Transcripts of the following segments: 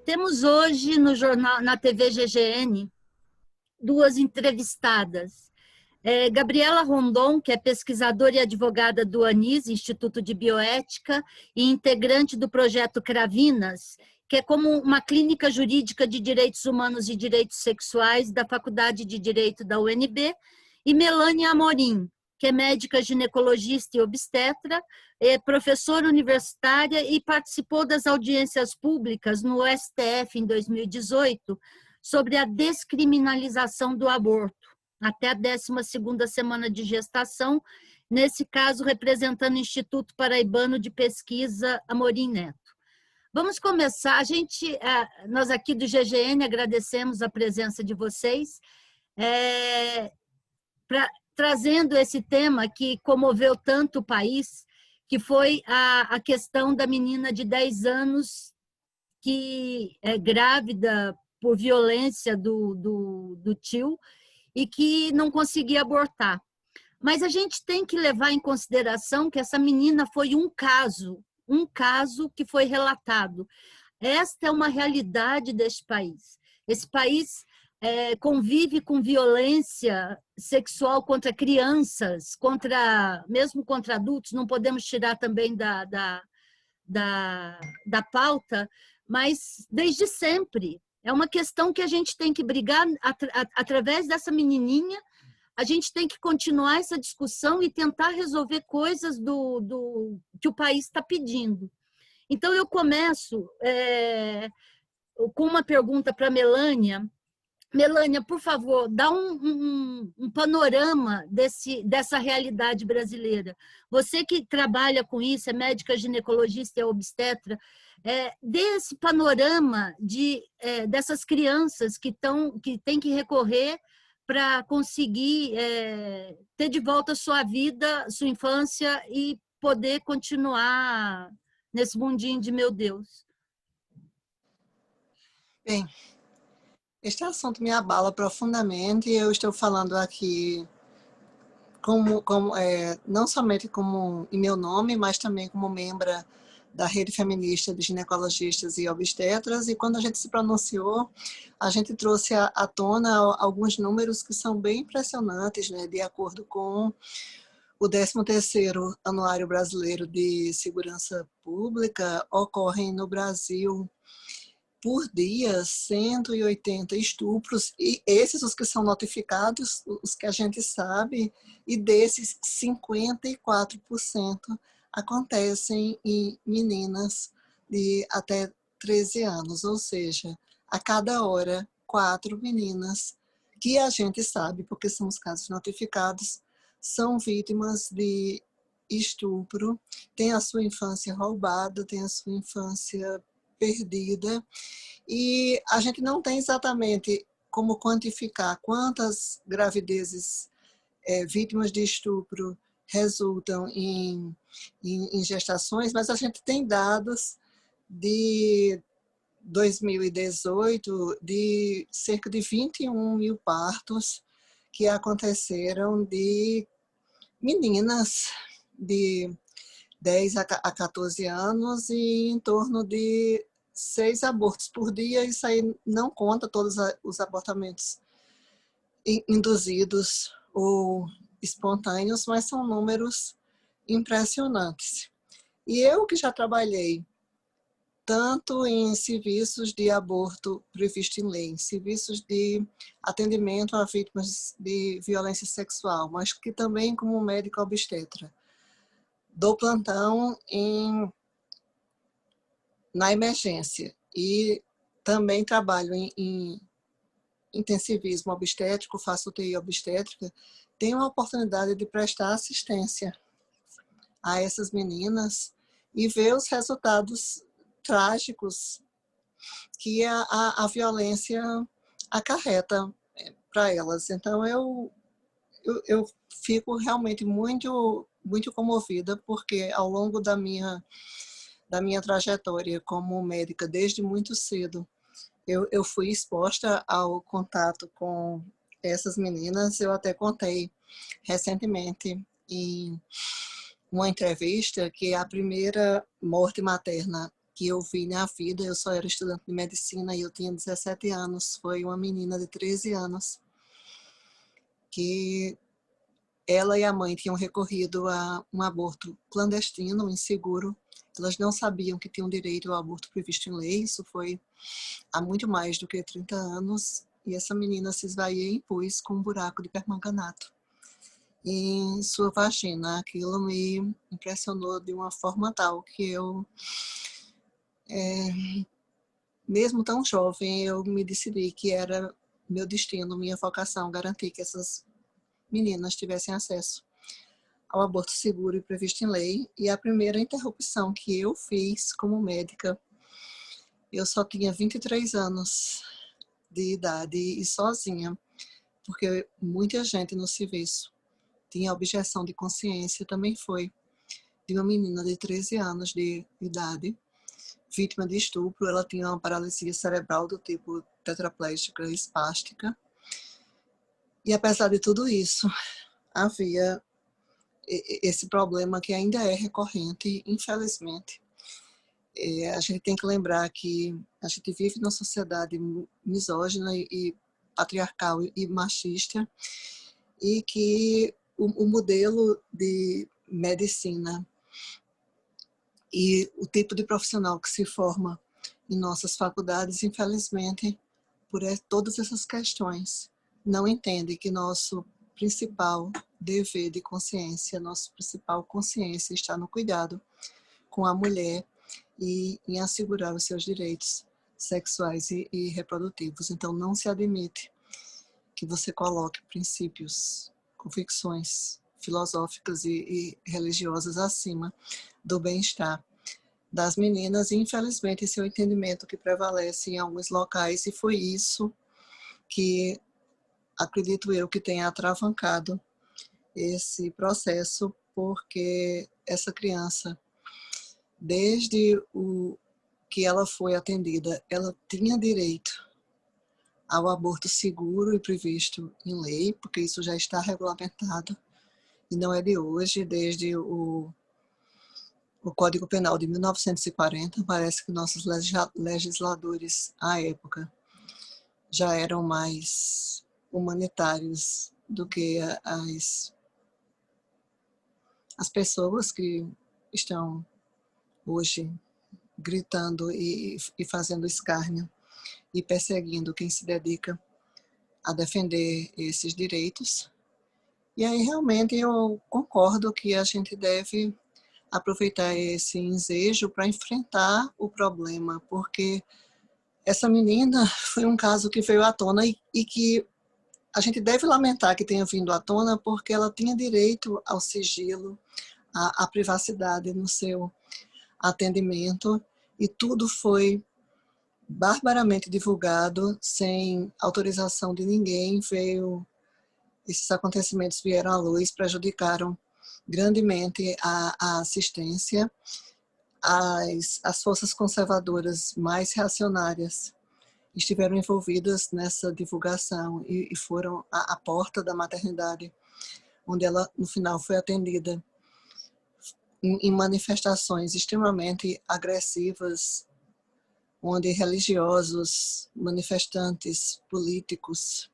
Temos hoje no jornal, na TV GGN, duas entrevistadas. Gabriela Rondon, que é pesquisadora e advogada do ANIS, Instituto de Bioética, e integrante do projeto Cravinas, que é como uma clínica jurídica de direitos humanos e direitos sexuais da Faculdade de Direito da UNB, e Melânia Amorim, que é médica ginecologista e obstetra, é professora universitária e participou das audiências públicas no STF em 2018 sobre a descriminalização do aborto, até a 12ª semana de gestação, nesse caso representando o Instituto Paraibano de Pesquisa Amorim Neto. Vamos começar, nós aqui do GGN agradecemos a presença de vocês, trazendo esse tema que comoveu tanto o país, que foi a questão da menina de 10 anos que é grávida por violência do tio e que não conseguia abortar. Mas a gente tem que levar em consideração que essa menina foi um caso que foi relatado. Esta é uma realidade deste país. Esse país convive com violência sexual contra crianças, mesmo contra adultos, não podemos tirar também da pauta, mas desde sempre. É uma questão que a gente tem que brigar através dessa menininha, a gente tem que continuar essa discussão e tentar resolver coisas que o país está pedindo. Então, eu começo com uma pergunta para a Melânia. Melânia, por favor, dá um panorama dessa realidade brasileira. Você que trabalha com isso, é médica ginecologista e obstetra, dê esse panorama dessas crianças que têm que recorrer para conseguir ter de volta a sua vida, sua infância e poder continuar nesse mundinho de meu Deus. Bem, este assunto me abala profundamente e eu estou falando aqui não somente em meu nome, mas também como membra da Rede Feminista de Ginecologistas e Obstetras, e quando a gente se pronunciou, a gente trouxe à tona alguns números que são bem impressionantes, né? De acordo com o 13º Anuário Brasileiro de Segurança Pública, ocorrem no Brasil por dia 180 estupros, e esses os que são notificados, os que a gente sabe, e desses 54% acontecem em meninas de até 13 anos, ou seja, a cada hora 4 meninas que a gente sabe, porque são os casos notificados, são vítimas de estupro, têm a sua infância roubada, têm a sua infância perdida, e a gente não tem exatamente como quantificar quantas gravidezes vítimas de estupro resultam em gestações, mas a gente tem dados de 2018 de cerca de 21 mil partos que aconteceram de meninas de 10 a 14 anos e em torno de 6 abortos por dia. Isso aí não conta todos os abortamentos induzidos ou espontâneos, mas são números impressionantes. E eu que já trabalhei tanto em serviços de aborto previsto em lei, serviços de atendimento a vítimas de violência sexual, mas que também como médica obstetra, dou plantão na emergência e também trabalho em intensivismo obstétrico, faço UTI obstétrica, tenho a oportunidade de prestar assistência a essas meninas e ver os resultados trágicos que a violência acarreta para elas. Então, eu fico realmente muito, muito comovida, porque ao longo da minha trajetória como médica, desde muito cedo, eu fui exposta ao contato com essas meninas. Eu até contei recentemente em uma entrevista que a primeira morte materna que eu vi na vida. Eu só era estudante de medicina e eu tinha 17 anos. Foi uma menina de 13 anos que ela e a mãe tinham recorrido a um aborto clandestino, inseguro. Elas não sabiam que tinham direito ao aborto previsto em lei. Isso foi há muito mais do que 30 anos. E essa menina se esvaía em pus com um buraco de permanganato em sua vagina. Aquilo me impressionou de uma forma tal que eu, mesmo tão jovem, eu me decidi que era meu destino, minha vocação, garantir que essas meninas tivessem acesso ao aborto seguro e previsto em lei. E a primeira interrupção que eu fiz como médica, eu só tinha 23 anos de idade e sozinha, porque muita gente no serviço tinha objeção de consciência. Também foi de uma menina de 13 anos de idade, vítima de estupro. Ela tinha uma paralisia cerebral do tipo tetraplégica espástica. E apesar de tudo isso, havia esse problema que ainda é recorrente, infelizmente. A gente tem que lembrar que a gente vive numa sociedade misógina e patriarcal e machista, e que o modelo de medicina e o tipo de profissional que se forma em nossas faculdades, infelizmente, por todas essas questões, não entende que nosso principal dever de consciência, nossa principal consciência está no cuidado com a mulher e em assegurar os seus direitos sexuais e reprodutivos. Então, não se admite que você coloque princípios, convicções filosóficas e religiosas acima do bem-estar das meninas. E, infelizmente, esse é o entendimento que prevalece em alguns locais, e foi isso que, acredito eu, que tenha atravancado esse processo, porque essa criança, desde o que ela foi atendida, ela tinha direito ao aborto seguro e previsto em lei, porque isso já está regulamentado, e não é de hoje, desde o Código Penal de 1940, parece que nossos legisladores, à época, já eram mais humanitários do que as pessoas que estão hoje gritando e fazendo escárnio e perseguindo quem se dedica a defender esses direitos. E aí, realmente, eu concordo que a gente deve aproveitar esse ensejo para enfrentar o problema, porque essa menina foi um caso que veio à tona e que a gente deve lamentar que tenha vindo à tona, porque ela tinha direito ao sigilo, à privacidade no seu atendimento, e tudo foi barbaramente divulgado sem autorização de ninguém. Esses acontecimentos vieram à luz, prejudicaram grandemente a assistência. As forças conservadoras mais reacionárias estiveram envolvidas nessa divulgação e foram à porta da maternidade, onde ela, no final, foi atendida em manifestações extremamente agressivas, onde religiosos, manifestantes, políticos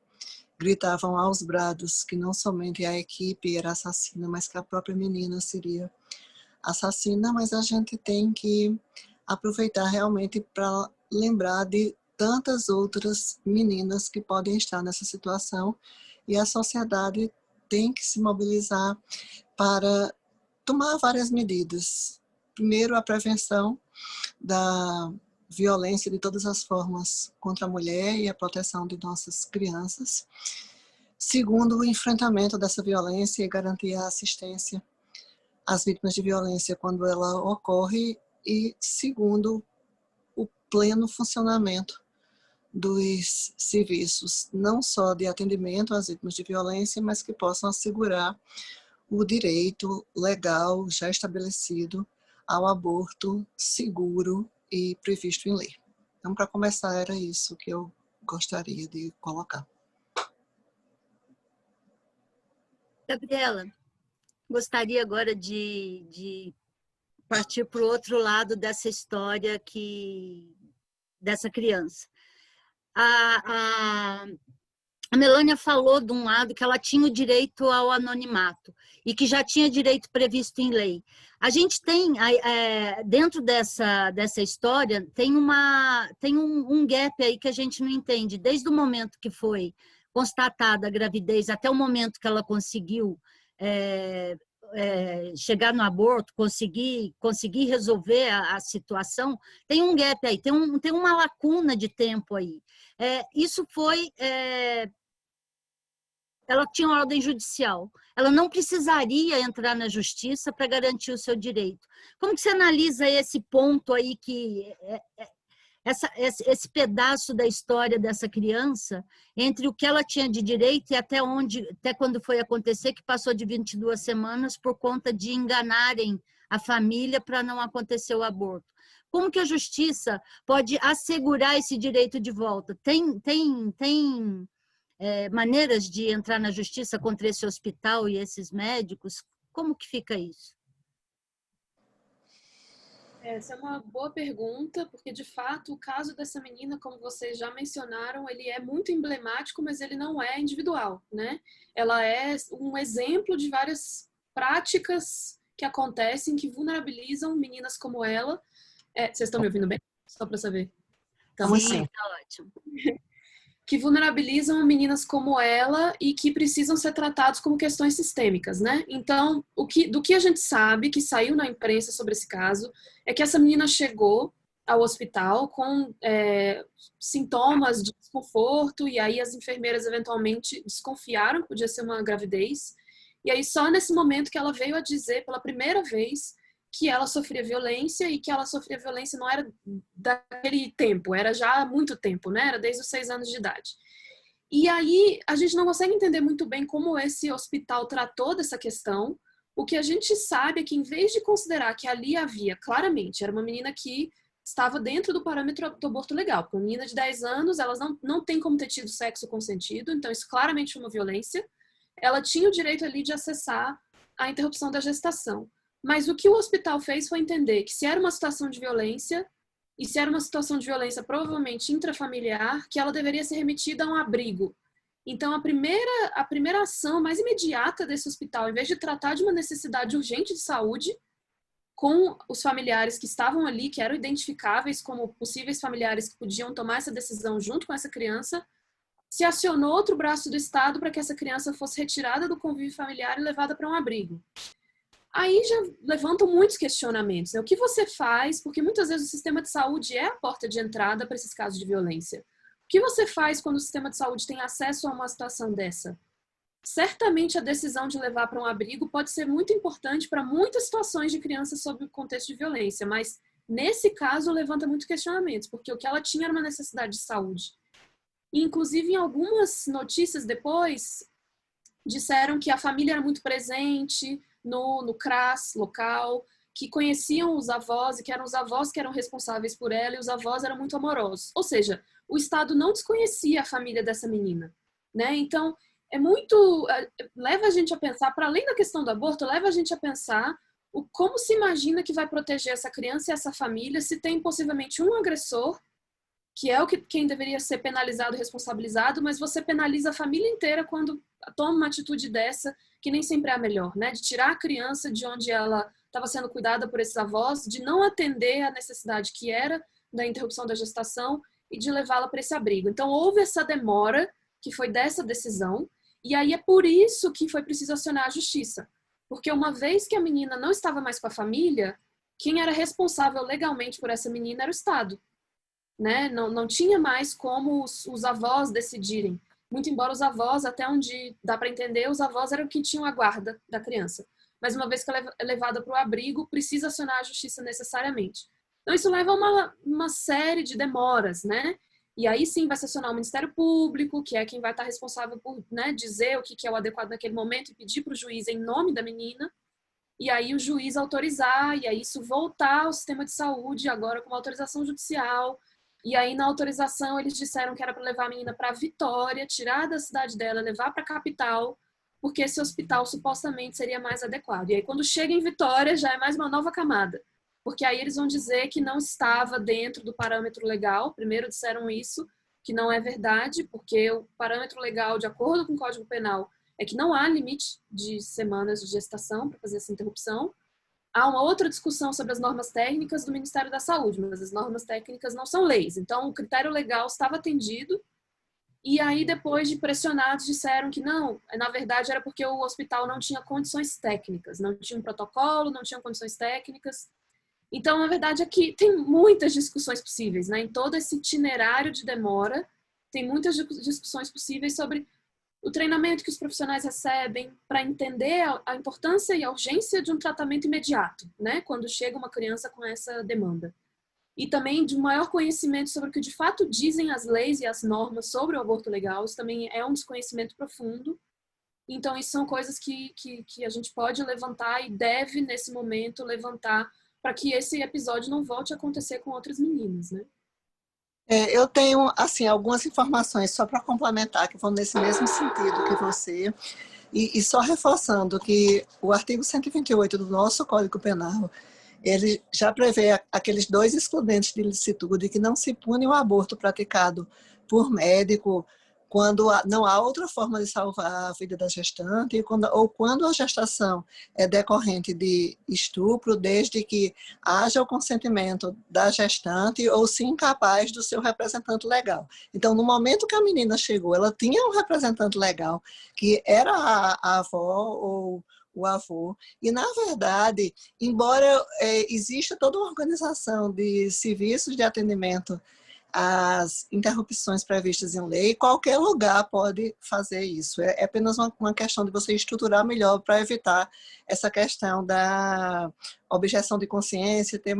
gritavam aos brados que não somente a equipe era assassina, mas que a própria menina seria assassina. Mas a gente tem que aproveitar realmente para lembrar de tantas outras meninas que podem estar nessa situação, e a sociedade tem que se mobilizar para tomar várias medidas. Primeiro, a prevenção da violência de todas as formas contra a mulher e a proteção de nossas crianças. Segundo, o enfrentamento dessa violência e garantir a assistência às vítimas de violência quando ela ocorre. E segundo, o pleno funcionamento dos serviços, não só de atendimento às vítimas de violência, mas que possam assegurar o direito legal já estabelecido ao aborto seguro e previsto em lei. Então, para começar, era isso que eu gostaria de colocar. Gabriela, gostaria agora de partir para o outro lado dessa história dessa criança. A Melânia falou de um lado que ela tinha o direito ao anonimato e que já tinha direito previsto em lei. A gente tem, dentro dessa história, tem um gap aí que a gente não entende. Desde o momento que foi constatada a gravidez até o momento que ela conseguiu chegar no aborto, conseguir resolver a situação, tem um gap aí, tem uma lacuna de tempo aí. Isso foi... ela tinha uma ordem judicial, ela não precisaria entrar na justiça para garantir o seu direito. Como que você analisa esse ponto aí, esse pedaço da história dessa criança, entre o que ela tinha de direito e até quando foi acontecer, que passou de 22 semanas por conta de enganarem a família para não acontecer o aborto? Como que a justiça pode assegurar esse direito de volta? Tem maneiras de entrar na justiça contra esse hospital e esses médicos? Como que fica isso? Essa é uma boa pergunta, porque de fato o caso dessa menina, como vocês já mencionaram, ele é muito emblemático, mas ele não é individual, né? Ela é um exemplo de várias práticas que acontecem, que vulnerabilizam meninas como ela. Vocês estão me ouvindo bem? Só para saber. Então, sim, tá ótimo. Que vulnerabilizam meninas como ela e que precisam ser tratados como questões sistêmicas, né? Então, do que a gente sabe, que saiu na imprensa sobre esse caso, é que essa menina chegou ao hospital com sintomas de desconforto, e aí as enfermeiras eventualmente desconfiaram que podia ser uma gravidez, e aí só nesse momento que ela veio a dizer pela primeira vez que ela sofria violência, e que ela sofria violência não era daquele tempo, era já há muito tempo, né? Era desde os 6 anos de idade. E aí a gente não consegue entender muito bem como esse hospital tratou dessa questão. O que a gente sabe é que, em vez de considerar que ali havia, claramente, era uma menina que estava dentro do parâmetro do aborto legal, porque uma menina de 10 anos, elas não tem como ter tido sexo consentido, então isso claramente foi uma violência. Ela tinha o direito ali de acessar a interrupção da gestação. Mas o que o hospital fez foi entender que, se era uma situação de violência, e se era uma situação de violência provavelmente intrafamiliar, que ela deveria ser remetida a um abrigo. Então, a primeira ação mais imediata desse hospital, em vez de tratar de uma necessidade urgente de saúde, com os familiares que estavam ali, que eram identificáveis como possíveis familiares que podiam tomar essa decisão junto com essa criança, se acionou outro braço do Estado para que essa criança fosse retirada do convívio familiar e levada para um abrigo. Aí já levantam muitos questionamentos, né? O que você faz? Porque muitas vezes o sistema de saúde é a porta de entrada para esses casos de violência. O que você faz quando o sistema de saúde tem acesso a uma situação dessa? Certamente a decisão de levar para um abrigo pode ser muito importante para muitas situações de crianças sob o contexto de violência, mas nesse caso levanta muitos questionamentos, porque o que ela tinha era uma necessidade de saúde. E, inclusive, em algumas notícias depois, disseram que a família era muito presente no CRAS local, que conheciam os avós e que eram os avós que eram responsáveis por ela, e os avós eram muito amorosos. Ou seja, o Estado não desconhecia a família dessa menina, né? Então, leva a gente a pensar, para além da questão do aborto, leva a gente a pensar como se imagina que vai proteger essa criança e essa família se tem possivelmente um agressor, que é quem deveria ser penalizado e responsabilizado, mas você penaliza a família inteira quando toma uma atitude dessa, que nem sempre é a melhor, né? De tirar a criança de onde ela estava sendo cuidada por esses avós, de não atender a necessidade que era da interrupção da gestação e de levá-la para esse abrigo. Então, houve essa demora, que foi dessa decisão, e aí é por isso que foi preciso acionar a justiça. Porque uma vez que a menina não estava mais com a família, quem era responsável legalmente por essa menina era o Estado. Né? Não tinha mais como os avós decidirem. Muito embora os avós, até onde dá para entender, os avós eram que tinham a guarda da criança. Mas uma vez que ela é levada para o abrigo, precisa acionar a justiça necessariamente. Então isso leva a uma série de demoras, né? E aí sim vai se acionar o Ministério Público, que é quem vai estar responsável por, né, dizer o que é o adequado naquele momento e pedir para o juiz em nome da menina. E aí o juiz autorizar, e aí isso voltar ao sistema de saúde, agora com uma autorização judicial. E aí, na autorização, eles disseram que era para levar a menina para Vitória, tirar da cidade dela, levar para a capital, porque esse hospital supostamente seria mais adequado. E aí, quando chega em Vitória, já é mais uma nova camada. porque aí eles vão dizer que não estava dentro do parâmetro legal. Primeiro disseram isso, que não é verdade, porque o parâmetro legal, de acordo com o Código Penal, é que não há limite de semanas de gestação para fazer essa interrupção. Há uma outra discussão sobre as normas técnicas do Ministério da Saúde, mas as normas técnicas não são leis. Então, o critério legal estava atendido, e aí, depois de pressionados, disseram que não, na verdade era porque o hospital não tinha condições técnicas, não tinha um protocolo, não tinha condições técnicas. Então, na verdade, aqui tem muitas discussões possíveis, né? Em todo esse itinerário de demora, tem muitas discussões possíveis sobre o treinamento que os profissionais recebem para entender a importância e a urgência de um tratamento imediato, né? Quando chega uma criança com essa demanda. E também de um maior conhecimento sobre o que de fato dizem as leis e as normas sobre o aborto legal. Isso também é um desconhecimento profundo. Então, isso são coisas que a gente pode levantar e deve, nesse momento, levantar para que esse episódio não volte a acontecer com outras meninas, né? Eu tenho, assim, algumas informações só para complementar, que vão nesse mesmo sentido que você, e só reforçando que o artigo 128 do nosso Código Penal, ele já prevê aqueles 2 excludentes de ilicitude, que não se pune o aborto praticado por médico quando não há outra forma de salvar a vida da gestante, ou quando a gestação é decorrente de estupro, desde que haja o consentimento da gestante ou se incapaz do seu representante legal. Então, no momento que a menina chegou, ela tinha um representante legal, que era a avó ou o avô, e, na verdade, embora exista toda uma organização de serviços de atendimento às interrupções previstas em lei, qualquer lugar pode fazer isso. É apenas uma questão de você estruturar melhor para evitar essa questão da objeção de consciência, ter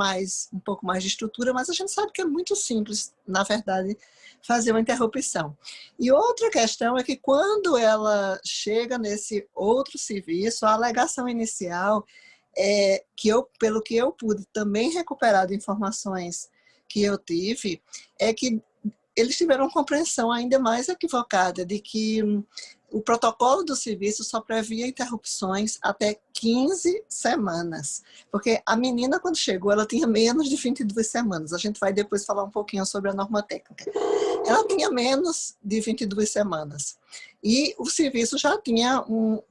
um pouco mais de estrutura, mas a gente sabe que é muito simples, na verdade, fazer uma interrupção. E outra questão é que quando ela chega nesse outro serviço, a alegação inicial pelo que eu pude também recuperar de informações que eu tive, é que eles tiveram uma compreensão ainda mais equivocada de que o protocolo do serviço só previa interrupções até 15 semanas. Porque a menina, quando chegou, ela tinha menos de 22 semanas. A gente vai depois falar um pouquinho sobre a norma técnica. Ela tinha menos de 22 semanas. E o serviço já tinha um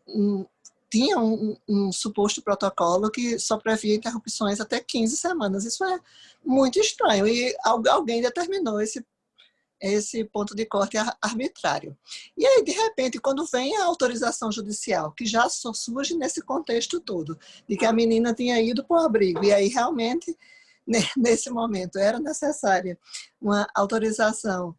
suposto protocolo que só previa interrupções até 15 semanas. Isso é muito estranho. E alguém determinou esse ponto de corte arbitrário. E aí, de repente, quando vem a autorização judicial, que já surge nesse contexto todo, de que a menina tinha ido para o abrigo, e aí realmente, nesse momento, era necessária uma autorização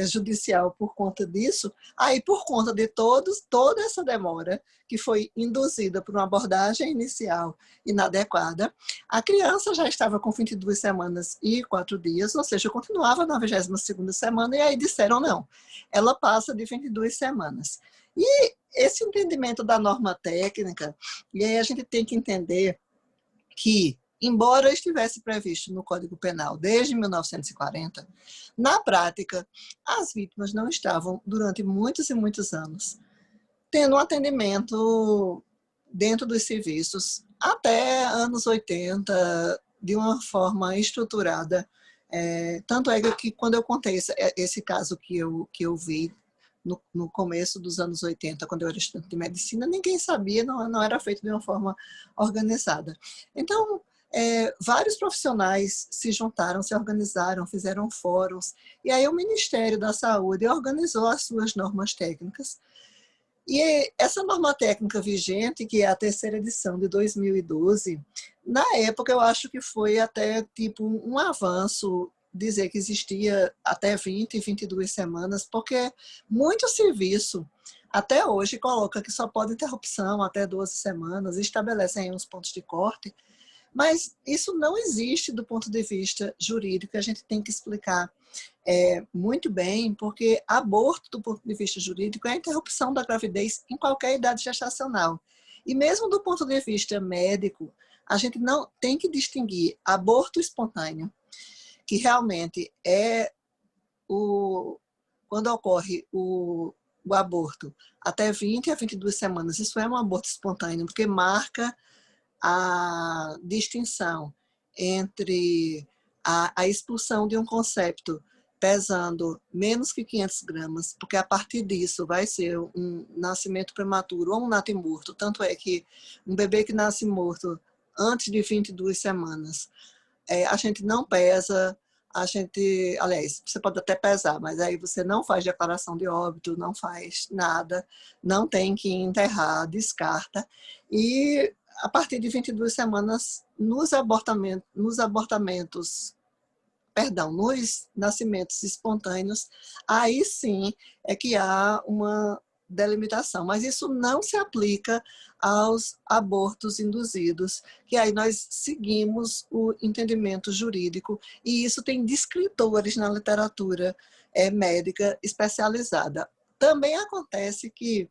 judicial por conta disso, aí por conta de toda essa demora que foi induzida por uma abordagem inicial inadequada, a criança já estava com 22 semanas e 4 dias, ou seja, continuava na 22ª semana, e aí disseram não, ela passa de 22 semanas. E esse entendimento da norma técnica, e aí a gente tem que entender que, embora estivesse previsto no Código Penal desde 1940, na prática, as vítimas não estavam, durante muitos e muitos anos, tendo um atendimento dentro dos serviços, até anos 80, de uma forma estruturada. Tanto é que, quando eu contei esse caso que eu vi no começo dos anos 80, quando eu era estudante de medicina, ninguém sabia, não era feito de uma forma organizada. Então, vários profissionais se juntaram, se organizaram, fizeram fóruns, e aí o Ministério da Saúde organizou as suas normas técnicas. E essa norma técnica vigente, que é a 3ª edição de 2012, na época eu acho que foi até tipo um avanço dizer que existia até 20, 22 semanas, porque muito serviço até hoje coloca que só pode interrupção até 12 semanas, estabelecem uns pontos de corte, mas isso não existe do ponto de vista jurídico, a gente tem que explicar muito bem, porque aborto, do ponto de vista jurídico, é a interrupção da gravidez em qualquer idade gestacional. E mesmo do ponto de vista médico, a gente não tem que distinguir aborto espontâneo, que realmente é quando ocorre o aborto até 20 a 22 semanas, isso é um aborto espontâneo, porque marca a distinção entre a expulsão de um concepto pesando menos que 500 gramas, porque a partir disso vai ser um nascimento prematuro ou um natimorto. Tanto é que um bebê que nasce morto antes de 22 semanas, a gente não pesa, aliás, você pode até pesar, mas aí você não faz declaração de óbito, não faz nada, não tem que enterrar, descarta. E a partir de 22 semanas, nos nascimentos espontâneos, aí sim é que há uma delimitação. Mas isso não se aplica aos abortos induzidos, que aí nós seguimos o entendimento jurídico, e isso tem descritores na literatura médica especializada. Também acontece que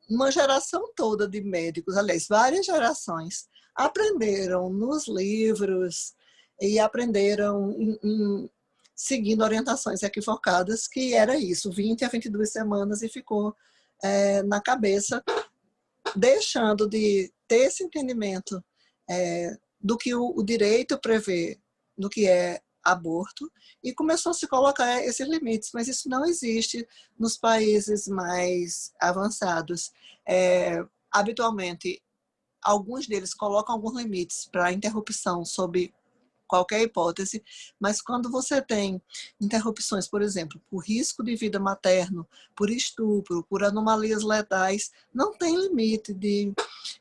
uma geração toda de médicos, aliás, várias gerações, aprenderam nos livros e aprenderam seguindo orientações equivocadas, que era isso, 20 a 22 semanas, e ficou na cabeça, deixando de ter esse entendimento do que o direito prevê, do que é aborto, e começou a se colocar esses limites, mas isso não existe nos países mais avançados. Habitualmente, alguns deles colocam alguns limites para interrupção sob qualquer hipótese, mas quando você tem interrupções, por exemplo, por risco de vida materno, por estupro, por anomalias letais, não tem limite de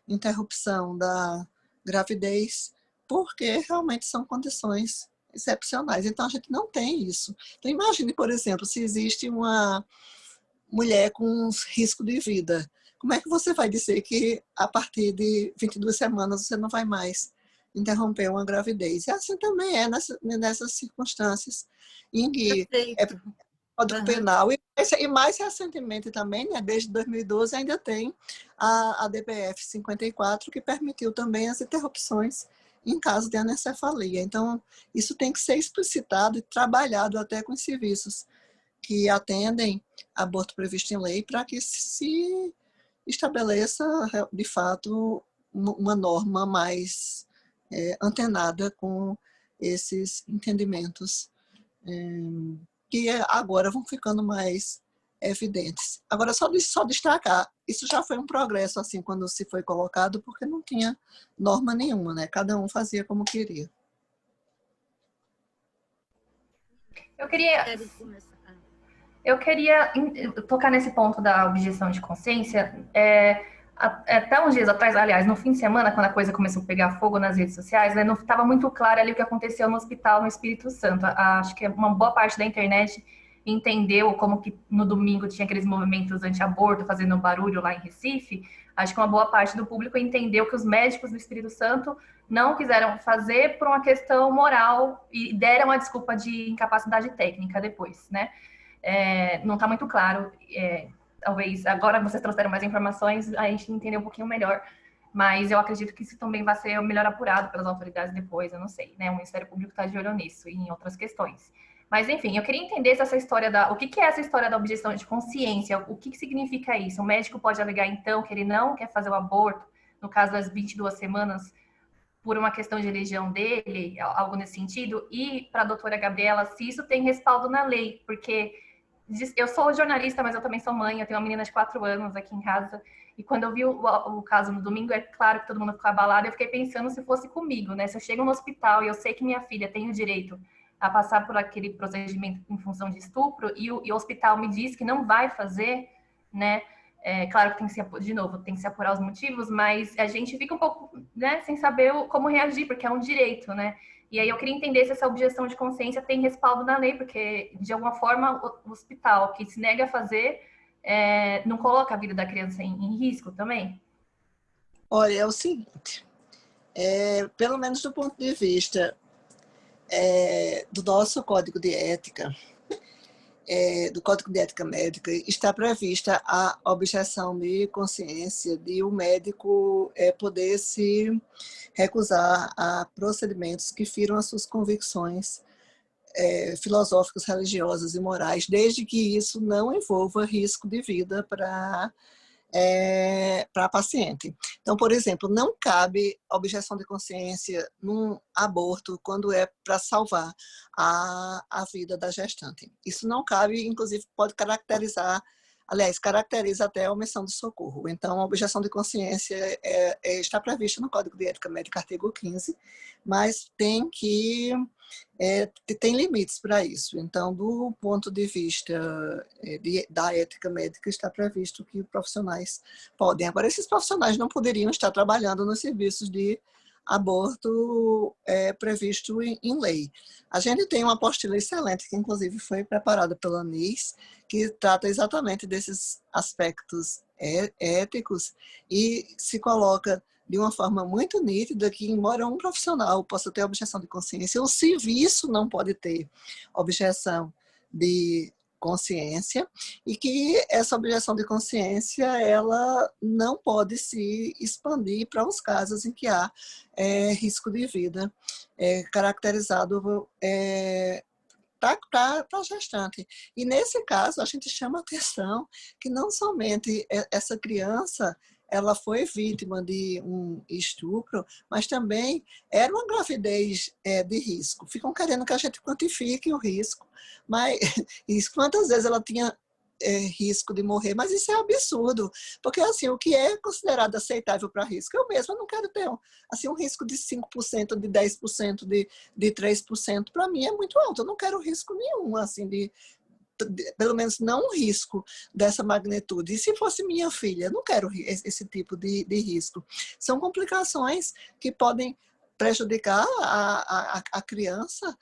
interrupção da gravidez, porque realmente são condições excepcionais. Então, a gente não tem isso. Então, imagine, por exemplo, se existe uma mulher com risco de vida. Como é que você vai dizer que a partir de 22 semanas você não vai mais interromper uma gravidez? E assim também é nessas circunstâncias em que Perfeito. Código Penal, e mais recentemente também, né, desde 2012, ainda tem a DPF 54, que permitiu também as interrupções em caso de anencefalia. Então, isso tem que ser explicitado e trabalhado até com os serviços que atendem aborto previsto em lei, para que se estabeleça, de fato, uma norma mais antenada com esses entendimentos que agora vão ficando mais evidentes. Agora, só destacar, isso já foi um progresso, assim, quando se foi colocado, porque não tinha norma nenhuma, né? Cada um fazia como queria. Eu queria tocar nesse ponto da objeção de consciência. Até uns dias atrás, aliás, no fim de semana, quando a coisa começou a pegar fogo nas redes sociais, né, não estava muito claro ali o que aconteceu no hospital no Espírito Santo. Acho que uma boa parte da internet entendeu como que no domingo tinha aqueles movimentos anti-aborto fazendo barulho lá em Recife. Acho que uma boa parte do público entendeu que os médicos do Espírito Santo não quiseram fazer por uma questão moral e deram a desculpa de incapacidade técnica depois, né? Não está muito claro. Talvez agora vocês trouxeram mais informações, a gente entendeu um pouquinho melhor, mas eu acredito que isso também vai ser melhor apurado pelas autoridades depois, eu não sei, né? O Ministério Público está de olho nisso e em outras questões. Mas, enfim, eu queria entender se essa história o que é essa história da objeção de consciência, o que significa isso? O médico pode alegar, então, que ele não quer fazer o aborto, no caso das 22 semanas, por uma questão de religião dele, algo nesse sentido? E, para a doutora Gabriela, se isso tem respaldo na lei, porque eu sou jornalista, mas eu também sou mãe, eu tenho uma menina de 4 anos aqui em casa, e quando eu vi o caso no domingo, é claro que todo mundo ficou abalado, eu fiquei pensando se fosse comigo, né? Se eu chego no hospital e eu sei que minha filha tem o direito a passar por aquele procedimento em função de estupro, e o hospital me diz que não vai fazer, né? Claro que tem que se apurar os motivos, mas a gente fica um pouco, né, sem saber como reagir, porque é um direito, né? E aí eu queria entender se essa objeção de consciência tem respaldo na lei, porque, de alguma forma, o hospital que se nega a fazer não coloca a vida da criança em risco também? Olha, é o seguinte, pelo menos do ponto de vista do nosso Código de Ética, do Código de Ética Médica, está prevista a objeção de consciência de o médico poder se recusar a procedimentos que firam as suas convicções filosóficas, religiosas e morais, desde que isso não envolva risco de vida para para a paciente. Então, por exemplo, não cabe objeção de consciência num aborto quando é para salvar a vida da gestante. Isso não cabe, inclusive pode caracterizar, aliás, caracteriza até a omissão de socorro. Então, a objeção de consciência está prevista no Código de Ética Médica, artigo 15, mas tem limites para isso. Então, do ponto de vista da ética médica, está previsto que profissionais podem. Agora, esses profissionais não poderiam estar trabalhando nos serviços de aborto previsto em lei. A gente tem uma apostila excelente, que inclusive foi preparada pela ANIS, que trata exatamente desses aspectos éticos e se coloca de uma forma muito nítida que, embora um profissional possa ter objeção de consciência, o serviço não pode ter objeção de consciência e que essa objeção de consciência ela não pode se expandir para os casos em que há risco de vida caracterizado para a gestante. E nesse caso, a gente chama a atenção que não somente essa criança ela foi vítima de um estupro, mas também era uma gravidez de risco. Ficam querendo que a gente quantifique o risco, mas quantas vezes ela tinha risco de morrer, mas isso é absurdo, porque assim, o que é considerado aceitável para risco, eu mesma não quero ter um risco de 5%, de 10%, de 3%, para mim é muito alto, eu não quero risco nenhum, assim, pelo menos não um risco dessa magnitude. E se fosse minha filha, eu não quero esse tipo de risco. São complicações que podem prejudicar a criança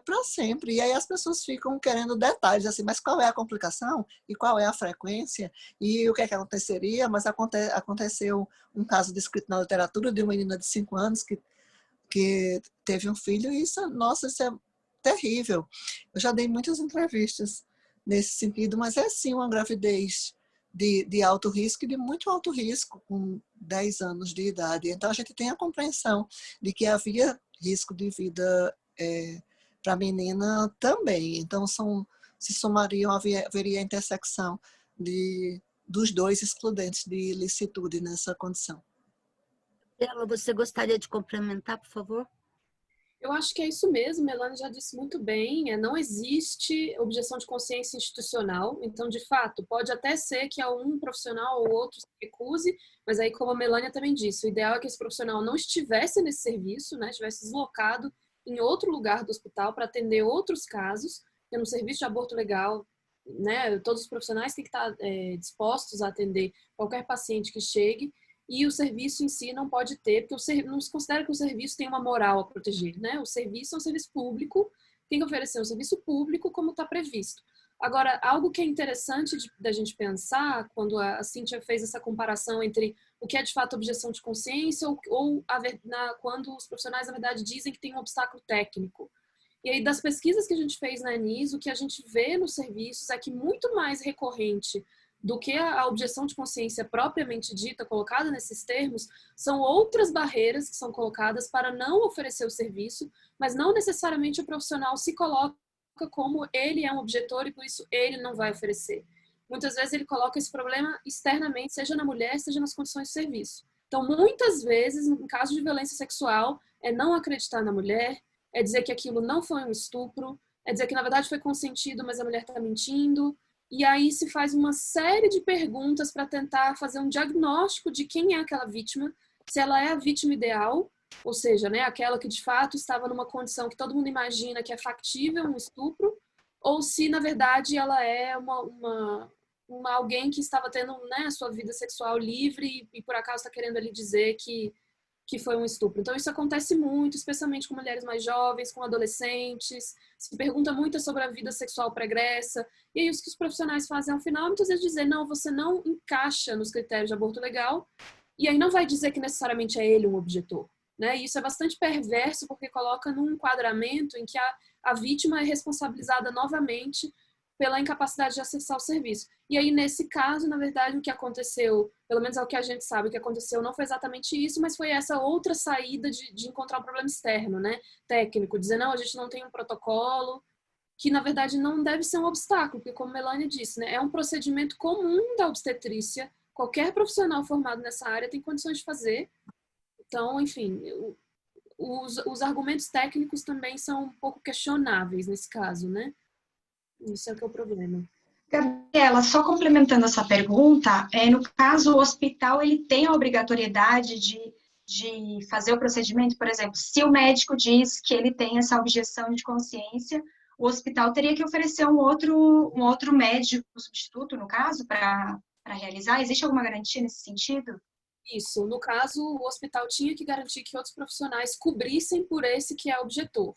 para sempre. E aí as pessoas ficam querendo detalhes, assim, mas qual é a complicação? E qual é a frequência? E o que é que aconteceria? Mas aconteceu um caso descrito na literatura de uma menina de 5 anos que teve um filho e isso é terrível. Eu já dei muitas entrevistas nesse sentido, mas é sim uma gravidez de alto risco e de muito alto risco com 10 anos de idade. Então a gente tem a compreensão de que havia risco de vida para a menina também. Então se somariam, haveria a intersecção dos dois excludentes de ilicitude nessa condição. Ela, você gostaria de complementar, por favor? Eu acho que é isso mesmo, Melanie já disse muito bem, não existe objeção de consciência institucional, então, de fato, pode até ser que um profissional ou outro se recuse, mas aí, como a Melania também disse, o ideal é que esse profissional não estivesse nesse serviço, né, estivesse deslocado em outro lugar do hospital para atender outros casos, porque no serviço de aborto legal, né, todos os profissionais têm que estar dispostos a atender qualquer paciente que chegue, e o serviço em si não pode ter, porque não se considera que o serviço tem uma moral a proteger, né? O serviço é um serviço público, tem que oferecer um serviço público como está previsto. Agora, algo que é interessante da gente pensar, quando a Cíntia fez essa comparação entre o que é de fato objeção de consciência ou quando os profissionais, na verdade, dizem que tem um obstáculo técnico. E aí, das pesquisas que a gente fez na ANIS, o que a gente vê nos serviços é que muito mais recorrente do que a objeção de consciência propriamente dita, colocada nesses termos, são outras barreiras que são colocadas para não oferecer o serviço, mas não necessariamente o profissional se coloca como ele é um objetor e por isso ele não vai oferecer. Muitas vezes ele coloca esse problema externamente, seja na mulher, seja nas condições de serviço. Então, muitas vezes, em caso de violência sexual, é não acreditar na mulher, é dizer que aquilo não foi um estupro, é dizer que na verdade foi consentido, mas a mulher está mentindo. E aí se faz uma série de perguntas para tentar fazer um diagnóstico de quem é aquela vítima, se ela é a vítima ideal, ou seja, né, aquela que de fato estava numa condição que todo mundo imagina que é factível, um estupro, ou se na verdade ela é alguém que estava tendo, né, a sua vida sexual livre e por acaso está querendo ali dizer que foi um estupro. Então isso acontece muito, especialmente com mulheres mais jovens, com adolescentes, se pergunta muito sobre a vida sexual pregressa, e aí o que os profissionais fazem ao final, muitas vezes dizer, não, você não encaixa nos critérios de aborto legal, e aí não vai dizer que necessariamente é ele um objetor, né? E isso é bastante perverso, porque coloca num enquadramento em que a vítima é responsabilizada novamente pela incapacidade de acessar o serviço. E aí, nesse caso, na verdade, o que aconteceu, pelo menos é o que a gente sabe, o que aconteceu não foi exatamente isso, mas foi essa outra saída de encontrar um problema externo, né? Técnico, dizer, não, a gente não tem um protocolo, que na verdade não deve ser um obstáculo, porque como Melanie disse, né, é um procedimento comum da obstetrícia qualquer profissional formado nessa área tem condições de fazer. Então, enfim, os argumentos técnicos também são um pouco questionáveis nesse caso, né? Isso é o que é o problema. Gabriela, só complementando essa pergunta, no caso, o hospital ele tem a obrigatoriedade de fazer o procedimento, por exemplo, se o médico diz que ele tem essa objeção de consciência, o hospital teria que oferecer um outro médico substituto, no caso, para realizar? Existe alguma garantia nesse sentido? Isso. No caso, o hospital tinha que garantir que outros profissionais cobrissem por esse que é objetor.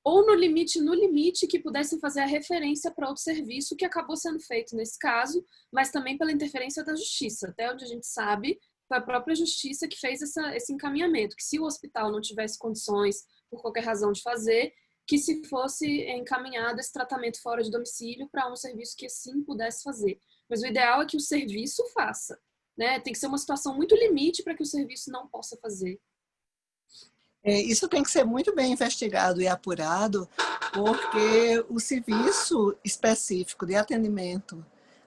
Ou no limite, que pudessem fazer a referência para outro serviço, que acabou sendo feito nesse caso, mas também pela interferência da justiça. Até onde a gente sabe, foi a própria justiça que fez esse encaminhamento, que se o hospital não tivesse condições, por qualquer razão, de fazer, que se fosse encaminhado esse tratamento fora de domicílio para um serviço que sim pudesse fazer. Mas o ideal é que o serviço faça, né? Tem que ser uma situação muito limite para que o serviço não possa fazer. Isso tem que ser muito bem investigado e apurado, porque o serviço específico de atendimento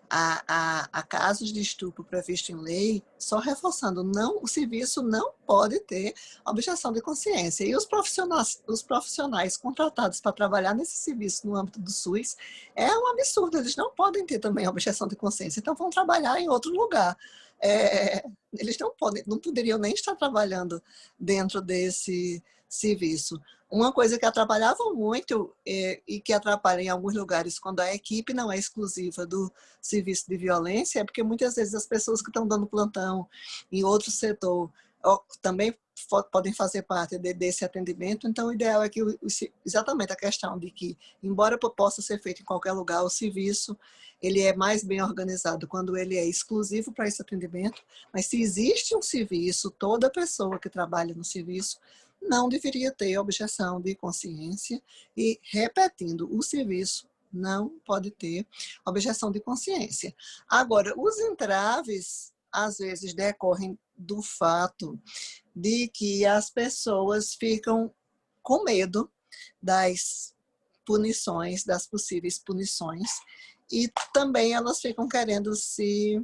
a casos de estupro previsto em lei, só reforçando, o serviço não pode ter objeção de consciência. E os profissionais contratados para trabalhar nesse serviço no âmbito do SUS, é um absurdo, eles não podem ter também objeção de consciência, então vão trabalhar em outro lugar. Eles não poderiam nem estar trabalhando dentro desse serviço. Uma coisa que atrapalhava muito e que atrapalha em alguns lugares quando a equipe não é exclusiva do serviço de violência é porque muitas vezes as pessoas que estão dando plantão em outro setor também podem fazer parte desse atendimento. Então, o ideal é que exatamente a questão de que, embora possa ser feito em qualquer lugar, o serviço ele é mais bem organizado quando ele é exclusivo para esse atendimento, mas se existe um serviço, toda pessoa que trabalha no serviço não deveria ter objeção de consciência e, repetindo, o serviço não pode ter objeção de consciência. Agora, os entraves, às vezes, decorrem do fato de que as pessoas ficam com medo das punições, das possíveis punições, e também elas ficam querendo se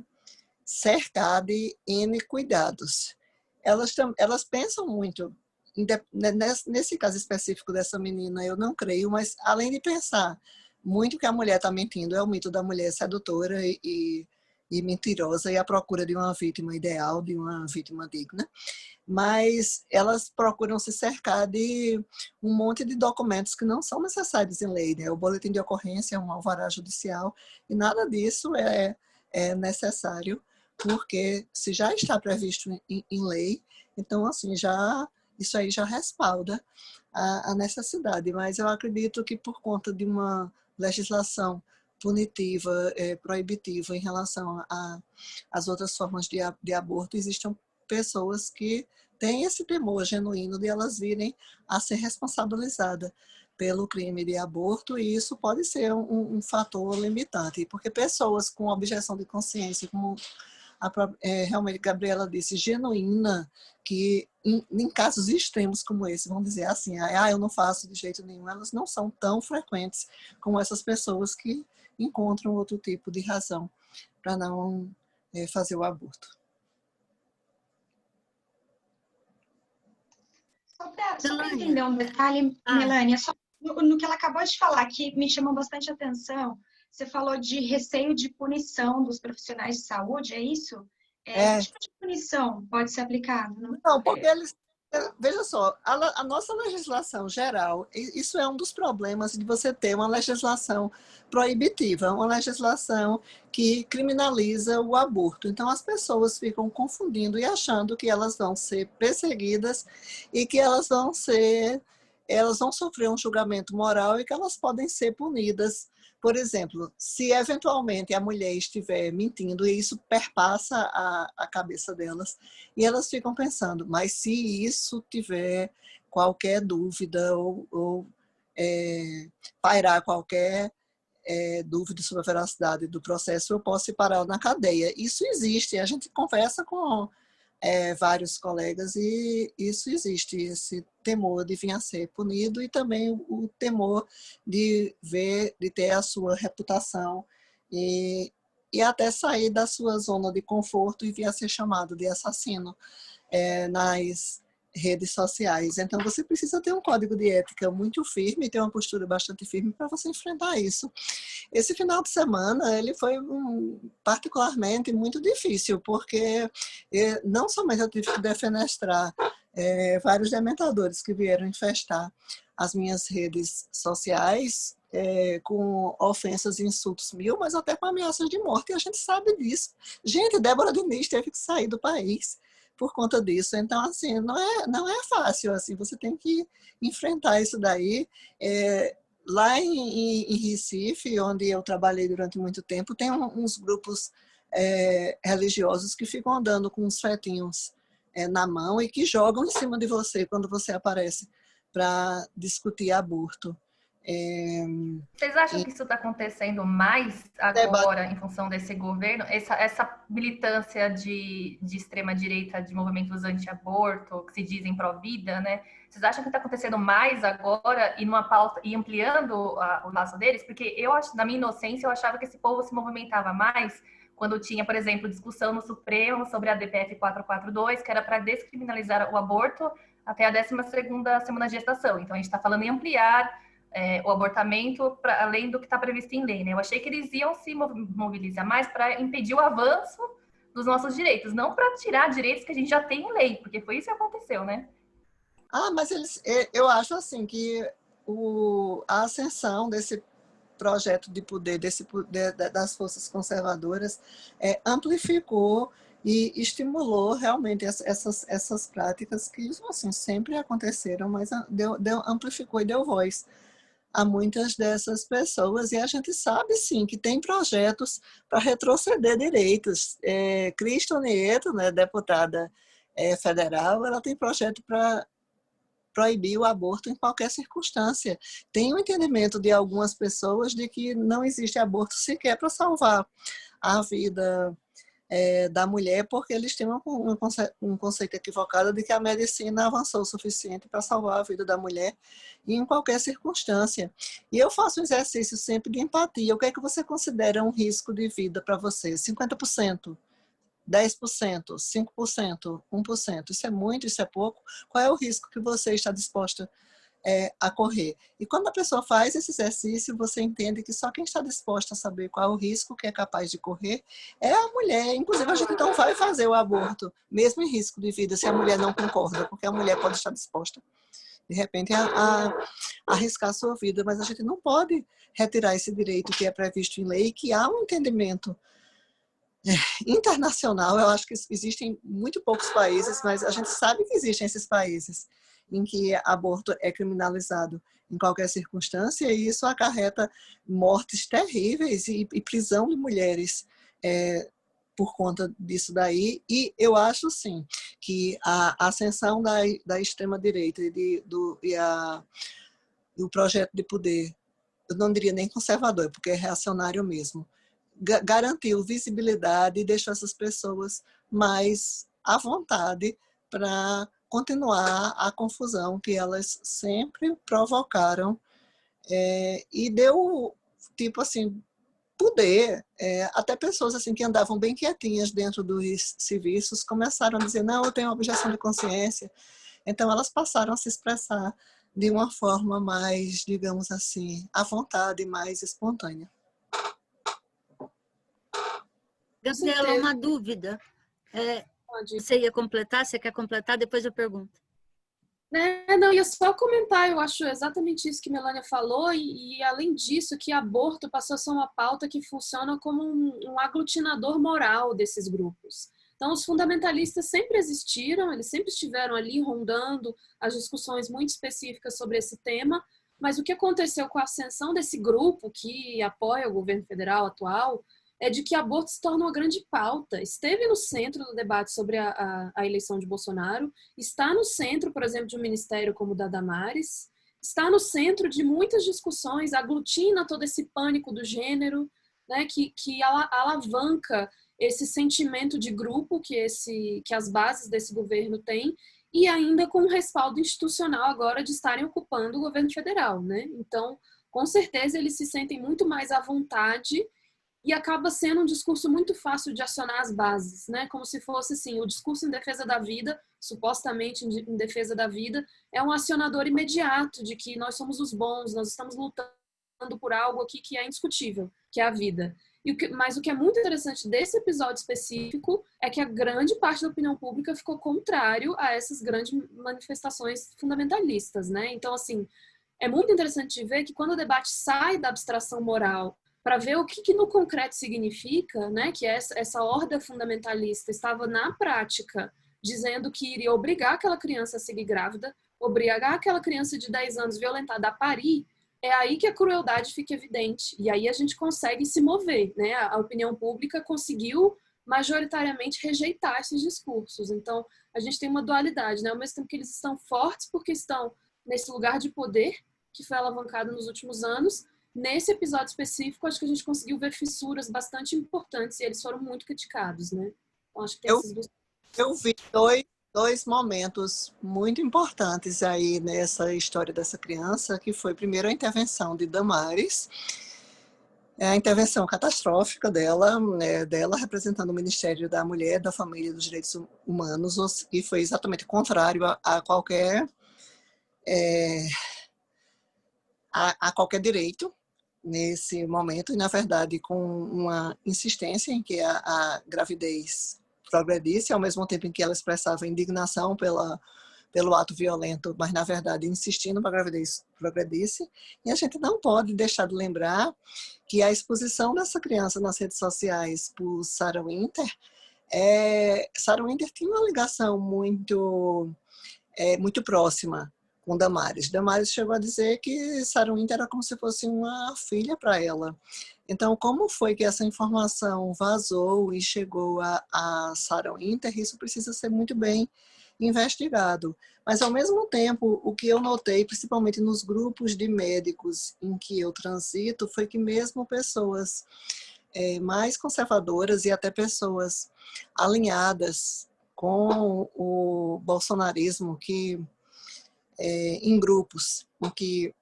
cercar de N cuidados. Elas pensam muito, nesse caso específico dessa menina, eu não creio, mas além de pensar muito que a mulher está mentindo, é o mito da mulher sedutora e mentirosa e a procura de uma vítima ideal, de uma vítima digna, mas elas procuram se cercar de um monte de documentos que não são necessários em lei, né? O boletim de ocorrência, um alvará judicial, e nada disso é necessário, porque se já está previsto em lei, então assim, isso aí já respalda a necessidade, mas eu acredito que por conta de uma legislação punitiva, proibitiva em relação às outras formas de aborto, existem pessoas que têm esse temor genuíno de elas virem a ser responsabilizadas pelo crime de aborto, e isso pode ser um fator limitante, porque pessoas com objeção de consciência, como realmente Gabriela disse, genuína, que em casos extremos como esse, vamos dizer assim, eu não faço de jeito nenhum, elas não são tão frequentes como essas pessoas que encontram outro tipo de razão para não fazer o aborto. Só para entender um detalhe, Melânia, só no que ela acabou de falar, que me chamou bastante atenção, você falou de receio de punição dos profissionais de saúde, é isso? Que tipo de punição pode ser aplicada? Não, porque eles... Veja só, a nossa legislação geral, isso é um dos problemas de você ter uma legislação proibitiva, uma legislação que criminaliza o aborto. Então, as pessoas ficam confundindo e achando que elas vão ser perseguidas e que elas vão sofrer um julgamento moral e que elas podem ser punidas. Por exemplo, se eventualmente a mulher estiver mentindo, e isso perpassa a cabeça delas, e elas ficam pensando, mas se isso tiver qualquer dúvida ou pairar qualquer dúvida sobre a veracidade do processo, eu posso ir parar na cadeia. Isso existe, a gente conversa com vários colegas e isso existe, esse temor de vir a ser punido e também o temor de ter a sua reputação e e até sair da sua zona de conforto e vir a ser chamado de assassino nas redes sociais. Então, você precisa ter um código de ética muito firme, ter uma postura bastante firme para você enfrentar isso. Esse final de semana, ele foi particularmente muito difícil, porque não somente eu tive que defenestrar vários dementadores que vieram infestar as minhas redes sociais, com ofensas e insultos mil, mas até com ameaças de morte, e a gente sabe disso. Gente, Débora Diniz teve que sair do país por conta disso. Então, assim, não é fácil, assim, você tem que enfrentar isso daí. Lá em Recife, onde eu trabalhei durante muito tempo, tem uns grupos religiosos que ficam andando com uns fetinhos na mão e que jogam em cima de você quando você aparece para discutir aborto. Vocês acham que isso está acontecendo mais agora em função desse governo? Essa militância de extrema-direita, de movimentos anti-aborto, que se dizem pró-vida, né? Vocês acham que está acontecendo mais agora e numa pauta e ampliando o laço deles? Porque eu, na minha inocência, eu achava que esse povo se movimentava mais quando tinha, por exemplo, discussão no Supremo sobre a DPF 442, que era para descriminalizar o aborto até a 12ª semana de gestação. Então, a gente está falando em ampliar o abortamento além do que está previsto em lei, né? Eu achei que eles iam se mobilizar mais para impedir o avanço dos nossos direitos, não para tirar direitos que a gente já tem em lei, porque foi isso que aconteceu, né? Mas eu acho assim que a ascensão desse projeto de poder, das forças conservadoras, amplificou e estimulou realmente essas práticas que assim, sempre aconteceram, mas amplificou e deu voz a muitas dessas pessoas, e a gente sabe sim que tem projetos para retroceder direitos. Cristo Nieto, né, deputada federal, ela tem projeto para proibir o aborto em qualquer circunstância. Tem um entendimento de algumas pessoas de que não existe aborto sequer para salvar a vida da mulher, porque eles têm um conceito equivocado de que a medicina avançou o suficiente para salvar a vida da mulher em qualquer circunstância. E eu faço um exercício sempre de empatia. O que é que você considera um risco de vida para você? 50%? 10%, 5%, 1%? Isso é muito, isso é pouco? Qual é o risco que você está disposta a correr? E quando a pessoa faz esse exercício, você entende que só quem está disposto a saber qual é o risco que é capaz de correr é a mulher. Inclusive, a gente não vai fazer o aborto, mesmo em risco de vida, se a mulher não concorda, porque a mulher pode estar disposta, de repente, a arriscar a sua vida, mas a gente não pode retirar esse direito que é previsto em lei, que há um entendimento internacional. Eu acho que existem muito poucos países, mas a gente sabe que existem esses países em que aborto é criminalizado em qualquer circunstância, e isso acarreta mortes terríveis e prisão de mulheres por conta disso daí. E eu acho, sim, que a ascensão da extrema-direita e o projeto de poder, eu não diria nem conservador, porque é reacionário mesmo, garantiu visibilidade e deixou essas pessoas mais à vontade para continuar a confusão que elas sempre provocaram, e deu, tipo assim, poder. Até pessoas assim que andavam bem quietinhas dentro dos serviços começaram a dizer: não, eu tenho objeção de consciência. Então elas passaram a se expressar de uma forma mais, digamos assim, à vontade, mais espontânea. Gabriela, uma dúvida. Você ia completar? Você quer completar? Depois eu pergunto. Não, ia só comentar, eu acho exatamente isso que Melânia falou, e além disso, que aborto passou a ser uma pauta que funciona como um aglutinador moral desses grupos. Então, os fundamentalistas sempre existiram, eles sempre estiveram ali rondando as discussões muito específicas sobre esse tema, mas o que aconteceu com a ascensão desse grupo que apoia o governo federal atual é de que aborto se torna uma grande pauta. Esteve no centro do debate sobre a eleição de Bolsonaro, está no centro, por exemplo, de um ministério como o da Damares, está no centro de muitas discussões, aglutina todo esse pânico do gênero, né, que alavanca esse sentimento de grupo que as bases desse governo têm, e ainda com um respaldo institucional agora de estarem ocupando o governo federal, né? Então, com certeza, eles se sentem muito mais à vontade e acaba sendo um discurso muito fácil de acionar as bases, né? Como se fosse assim, o discurso em defesa da vida, supostamente em defesa da vida, é um acionador imediato de que nós somos os bons, nós estamos lutando por algo aqui que é indiscutível, que é a vida. Mas o que é muito interessante desse episódio específico é que a grande parte da opinião pública ficou contrário a essas grandes manifestações fundamentalistas, né? Então, assim, é muito interessante de ver que quando o debate sai da abstração moral para ver o que no concreto significa, né, que essa horda fundamentalista estava na prática dizendo que iria obrigar aquela criança a seguir grávida, obrigar aquela criança de 10 anos violentada a parir, é aí que a crueldade fica evidente. E aí a gente consegue se mover, né? A opinião pública conseguiu majoritariamente rejeitar esses discursos. Então, a gente tem uma dualidade, né? Ao mesmo tempo que eles estão fortes porque estão nesse lugar de poder que foi alavancado nos últimos anos, nesse episódio específico, acho que a gente conseguiu ver fissuras bastante importantes e eles foram muito criticados, né? Então, acho que tem essas duas... Eu vi dois momentos muito importantes aí nessa história dessa criança, que foi primeiro a intervenção de Damares, a intervenção catastrófica dela, né, dela representando o Ministério da Mulher, da Família e dos Direitos Humanos, e foi exatamente contrário a qualquer direito nesse momento, e na verdade com uma insistência em que a gravidez progredisse, ao mesmo tempo em que ela expressava indignação pelo ato violento, mas na verdade insistindo para a gravidez progredisse. E a gente não pode deixar de lembrar que a exposição dessa criança nas redes sociais por Sarah Winter, Sarah Winter tinha uma ligação muito próxima com Damares. Damares chegou a dizer que Sarah Winter era como se fosse uma filha para ela. Então, como foi que essa informação vazou e chegou a Sarah Winter? Isso precisa ser muito bem investigado. Mas, ao mesmo tempo, o que eu notei, principalmente nos grupos de médicos em que eu transito, foi que mesmo pessoas mais conservadoras e até pessoas alinhadas com o bolsonarismo, que em grupos em que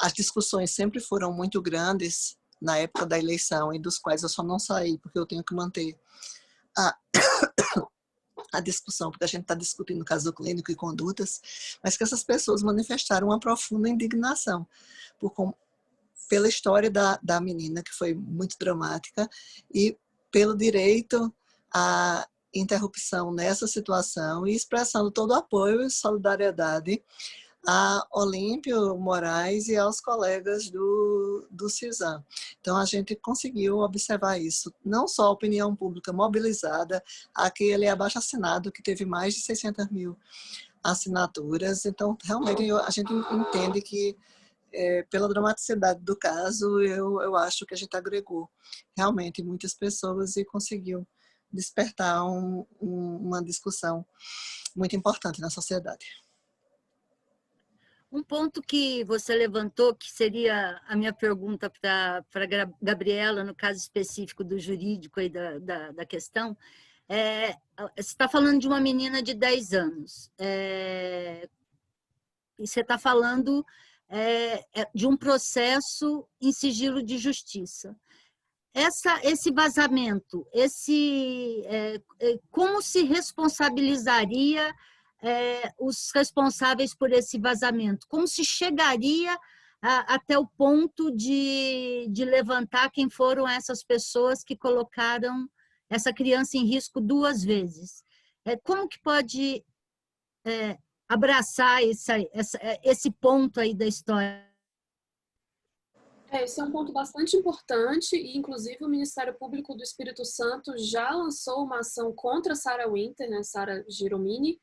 as discussões sempre foram muito grandes na época da eleição, e dos quais eu só não saí porque eu tenho que manter a discussão, porque a gente está discutindo caso clínico e condutas, mas que essas pessoas manifestaram uma profunda indignação pela história da menina, que foi muito dramática, e pelo direito à interrupção nessa situação, e expressando todo o apoio e solidariedade a Olímpio Moraes e aos colegas do CISAM. Então, a gente conseguiu observar isso. Não só a opinião pública mobilizada, aquele abaixo-assinado que teve mais de 600 mil assinaturas. Então, realmente, a gente entende que, pela dramaticidade do caso, eu acho que a gente agregou realmente muitas pessoas e conseguiu despertar uma discussão muito importante na sociedade. Um ponto que você levantou, que seria a minha pergunta para Gabriela, no caso específico do jurídico aí da questão, você está falando de uma menina de 10 anos, e você está falando de um processo em sigilo de justiça. Esse vazamento, como se responsabilizaria os responsáveis por esse vazamento? Como se chegaria até o ponto de levantar quem foram essas pessoas que colocaram essa criança em risco 2 vezes? Como que pode abraçar esse ponto aí da história? Esse é um ponto bastante importante e, inclusive, o Ministério Público do Espírito Santo já lançou uma ação contra Sarah Winter, né, Sarah Giromini,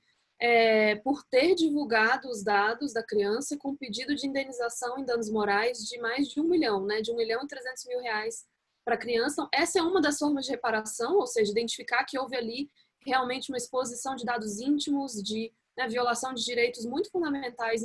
por ter divulgado os dados da criança com pedido de indenização em danos morais de mais de 1 milhão, né, de R$1.300.000 para a criança. Então, essa é uma das formas de reparação, ou seja, identificar que houve ali realmente uma exposição de dados íntimos, de violação de direitos muito fundamentais,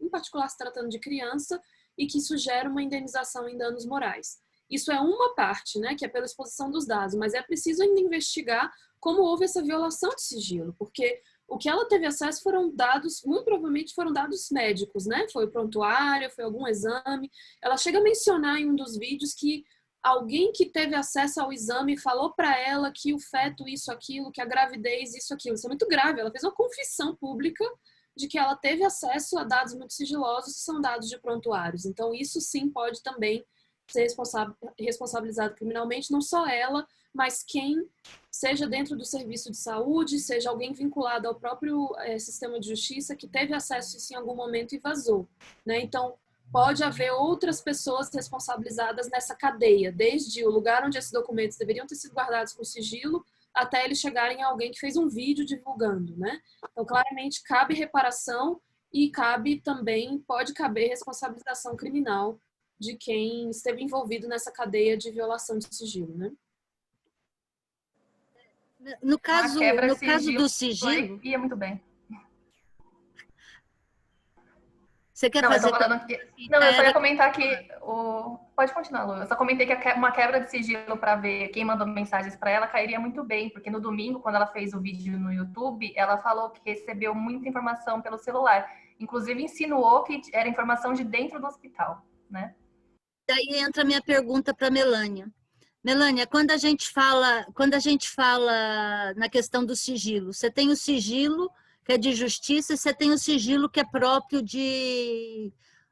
em particular se tratando de criança, e que isso gera uma indenização em danos morais. Isso é uma parte, né, que é pela exposição dos dados, mas é preciso ainda investigar como houve essa violação de sigilo, porque o que ela teve acesso foram dados, muito provavelmente foram dados médicos, né? Foi o prontuário, foi algum exame. Ela chega a mencionar em um dos vídeos que alguém que teve acesso ao exame falou para ela que o feto isso, aquilo, que a gravidez isso, aquilo. Isso é muito grave. Ela fez uma confissão pública de que ela teve acesso a dados muito sigilosos, que são dados de prontuários. Então, isso sim pode também ser responsabilizado criminalmente, não só ela, mas quem seja dentro do serviço de saúde, seja alguém vinculado ao próprio sistema de justiça que teve acesso a isso em algum momento e vazou, né? Então, pode haver outras pessoas responsabilizadas nessa cadeia, desde o lugar onde esses documentos deveriam ter sido guardados com sigilo, até eles chegarem a alguém que fez um vídeo divulgando, né? Então, claramente, cabe reparação e pode caber responsabilização criminal de quem esteve envolvido nessa cadeia de violação de sigilo, né? No caso do sigilo... Ia muito bem. Você quer não, fazer... eu tô falando que... Não, eu só ia comentar que... Pode continuar, Lu. Eu só comentei que uma quebra de sigilo para ver quem mandou mensagens para ela cairia muito bem, porque no domingo, quando ela fez o vídeo no YouTube, ela falou que recebeu muita informação pelo celular. Inclusive, insinuou que era informação de dentro do hospital, né? Daí entra a minha pergunta para a Melânia. Melânia, quando a gente fala na questão do sigilo, você tem o sigilo que é de justiça e você tem o sigilo que é próprio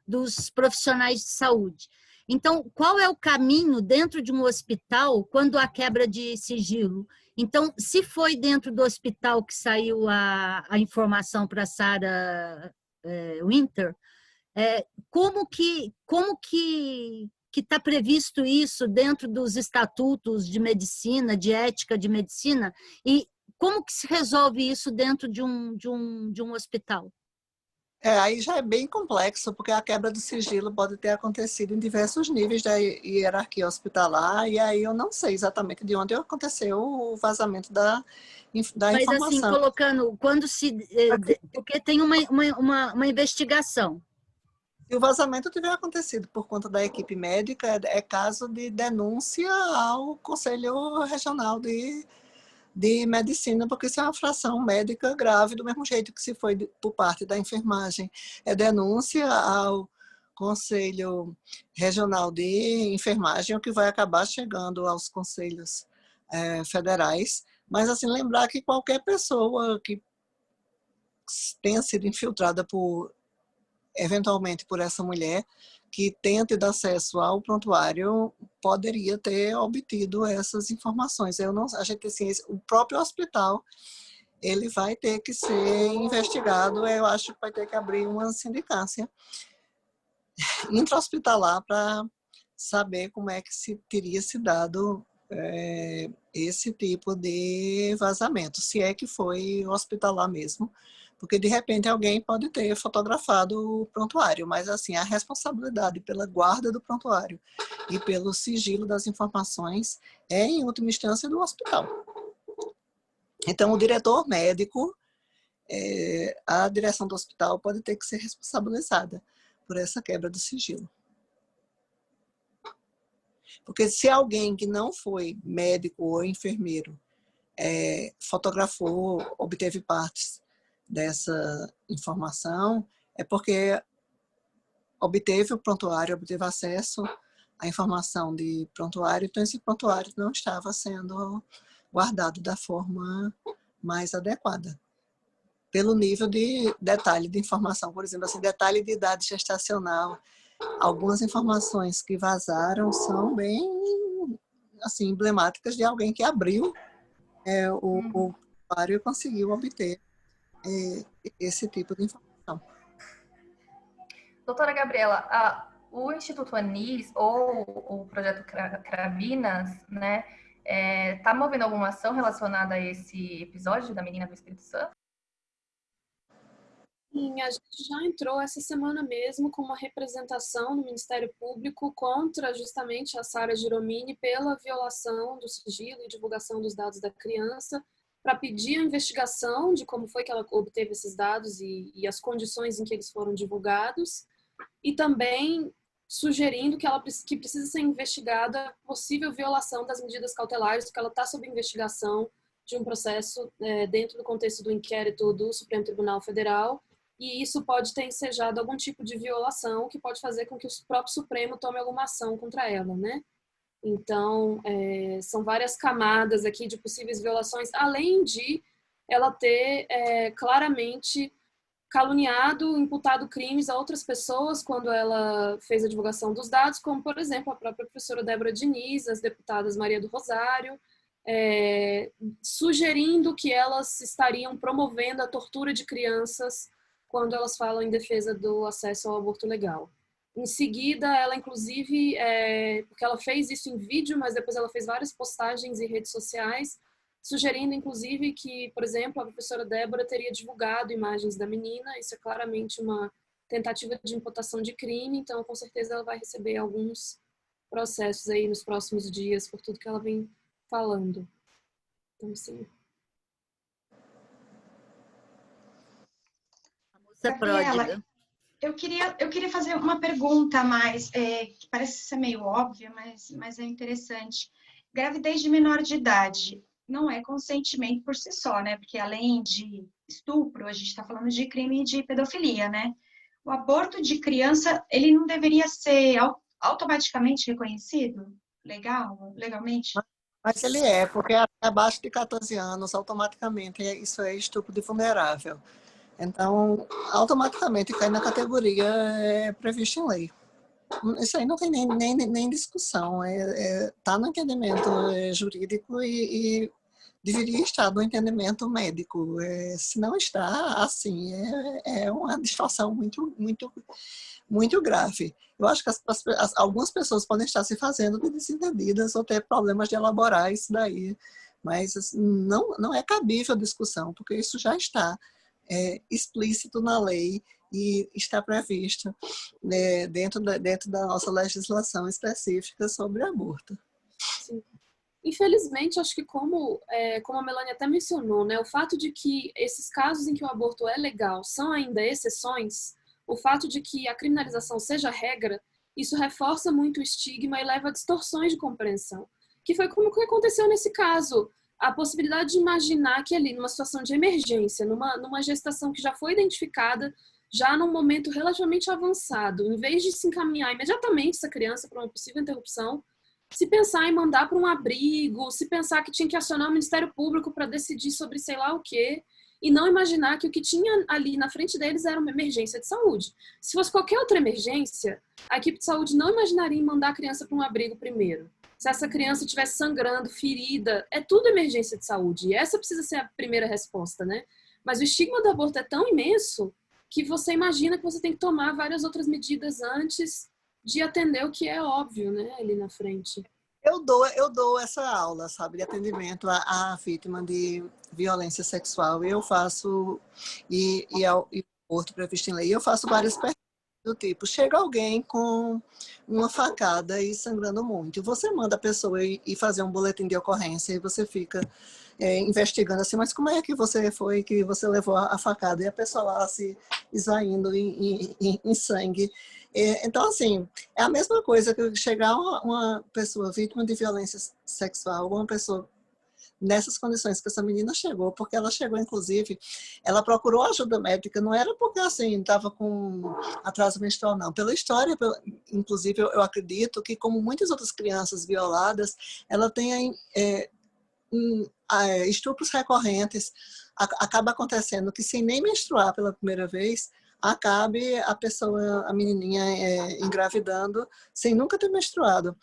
dos profissionais de saúde. Então, qual é o caminho dentro de um hospital quando há quebra de sigilo? Então, se foi dentro do hospital que saiu a informação para a Sarah Winter, como que está previsto isso dentro dos estatutos de medicina, de ética de medicina, e como que se resolve isso dentro de um hospital? Aí já é bem complexo, porque a quebra do sigilo pode ter acontecido em diversos níveis da hierarquia hospitalar, e aí eu não sei exatamente de onde aconteceu o vazamento da Mas informação. assim, colocando, porque tem uma investigação. Se o vazamento tiver acontecido por conta da equipe médica, é caso de denúncia ao Conselho Regional de Medicina, porque isso é uma infração médica grave, do mesmo jeito que se foi por parte da enfermagem. É denúncia ao Conselho Regional de Enfermagem, o que vai acabar chegando aos conselhos federais. Mas, assim, lembrar que qualquer pessoa que tenha sido infiltrada eventualmente por essa mulher, que tenha tido acesso ao prontuário, poderia ter obtido essas informações. A gente, assim, o próprio hospital, ele vai ter que ser investigado, eu acho que vai ter que abrir uma sindicância intra-hospitalar para saber como é que teria se dado esse tipo de vazamento, se é que foi hospitalar mesmo, porque de repente alguém pode ter fotografado o prontuário, mas assim, a responsabilidade pela guarda do prontuário e pelo sigilo das informações é, em última instância, do hospital. Então, o diretor médico, a direção do hospital pode ter que ser responsabilizada por essa quebra do sigilo. Porque se alguém que não foi médico ou enfermeiro fotografou, obteve partes dessa informação, é porque obteve o prontuário, obteve acesso à informação de prontuário, então esse prontuário não estava sendo guardado da forma mais adequada. Pelo nível de detalhe de informação, por exemplo, assim, detalhe de idade gestacional, algumas informações que vazaram são bem assim, emblemáticas de alguém que abriu o prontuário e conseguiu obter esse tipo de informação. Doutora Gabriela, o Instituto Anis ou o projeto Cravinas, né, está movendo alguma ação relacionada a esse episódio da menina do Espírito Santo? Sim, a gente já entrou essa semana mesmo com uma representação no Ministério Público contra justamente a Sara Giromini pela violação do sigilo e divulgação dos dados da criança, para pedir a investigação de como foi que ela obteve esses dados e as condições em que eles foram divulgados, e também sugerindo que precisa ser investigada a possível violação das medidas cautelares, porque ela está sob investigação de um processo dentro do contexto do inquérito do Supremo Tribunal Federal, e isso pode ter ensejado algum tipo de violação que pode fazer com que o próprio Supremo tome alguma ação contra ela, né? Então, são várias camadas aqui de possíveis violações, além de ela ter claramente caluniado, imputado crimes a outras pessoas quando ela fez a divulgação dos dados, como, por exemplo, a própria professora Débora Diniz, as deputadas Maria do Rosário, sugerindo que elas estariam promovendo a tortura de crianças quando elas falam em defesa do acesso ao aborto legal. Em seguida, ela inclusive, porque ela fez isso em vídeo, mas depois ela fez várias postagens em redes sociais, sugerindo inclusive que, por exemplo, a professora Débora teria divulgado imagens da menina. Isso é claramente uma tentativa de imputação de crime, então com certeza ela vai receber alguns processos aí nos próximos dias por tudo que ela vem falando. Então, sim. A moça pródiga. Eu queria fazer uma pergunta mais, que parece ser meio óbvia, mas é interessante. Gravidez de menor de idade não é consentimento por si só, né? Porque além de estupro, a gente está falando de crime de pedofilia, né? O aborto de criança, ele não deveria ser automaticamente reconhecido? Legalmente? Mas ele porque abaixo de 14 anos, automaticamente, isso é estupro de vulnerável. Então, automaticamente cai na categoria prevista em lei. Isso aí não tem nem discussão. Tá no entendimento jurídico e deveria estar no entendimento médico. Se não está, assim, é uma distorção muito grave. Eu acho que algumas pessoas podem estar se fazendo de desentendidas ou ter problemas de elaborar isso daí, mas assim, não é cabível a discussão, porque isso já está explícito na lei e está previsto dentro da nossa legislação específica sobre aborto. Sim. Infelizmente, acho que como a Melanie até mencionou, né, o fato de que esses casos em que o aborto é legal são ainda exceções, o fato de que a criminalização seja a regra, isso reforça muito o estigma e leva a distorções de compreensão. Que foi como que aconteceu nesse caso. A possibilidade de imaginar que ali, numa situação de emergência, numa gestação que já foi identificada, já num momento relativamente avançado, em vez de se encaminhar imediatamente essa criança para uma possível interrupção, se pensar em mandar para um abrigo, se pensar que tinha que acionar o Ministério Público para decidir sobre sei lá o quê, e não imaginar que o que tinha ali na frente deles era uma emergência de saúde. Se fosse qualquer outra emergência, a equipe de saúde não imaginaria em mandar a criança para um abrigo primeiro. Se essa criança estivesse sangrando, ferida, é tudo emergência de saúde. E essa precisa ser a primeira resposta, né? Mas o estigma do aborto é tão imenso que você imagina que você tem que tomar várias outras medidas antes de atender o que é óbvio, né? Ali na frente. Eu dou essa aula, sabe, de atendimento à vítima de violência sexual. Eu faço, e ao aborto previsto em lei, eu faço várias perguntas do tipo, chega alguém com uma facada e sangrando muito, você manda a pessoa ir fazer um boletim de ocorrência e você fica investigando assim, mas como é que você levou a facada? E a pessoa lá se esvaindo em sangue. Então, assim, é a mesma coisa que chegar uma pessoa vítima de violência sexual, uma pessoa nessas condições que essa menina chegou, porque ela chegou, inclusive, ela procurou ajuda médica, não era porque, assim, estava com atraso menstrual, não. Pela história, inclusive, eu acredito que, como muitas outras crianças violadas, ela tem estupros recorrentes, acaba acontecendo que, sem nem menstruar pela primeira vez, acabe a menininha engravidando sem nunca ter menstruado,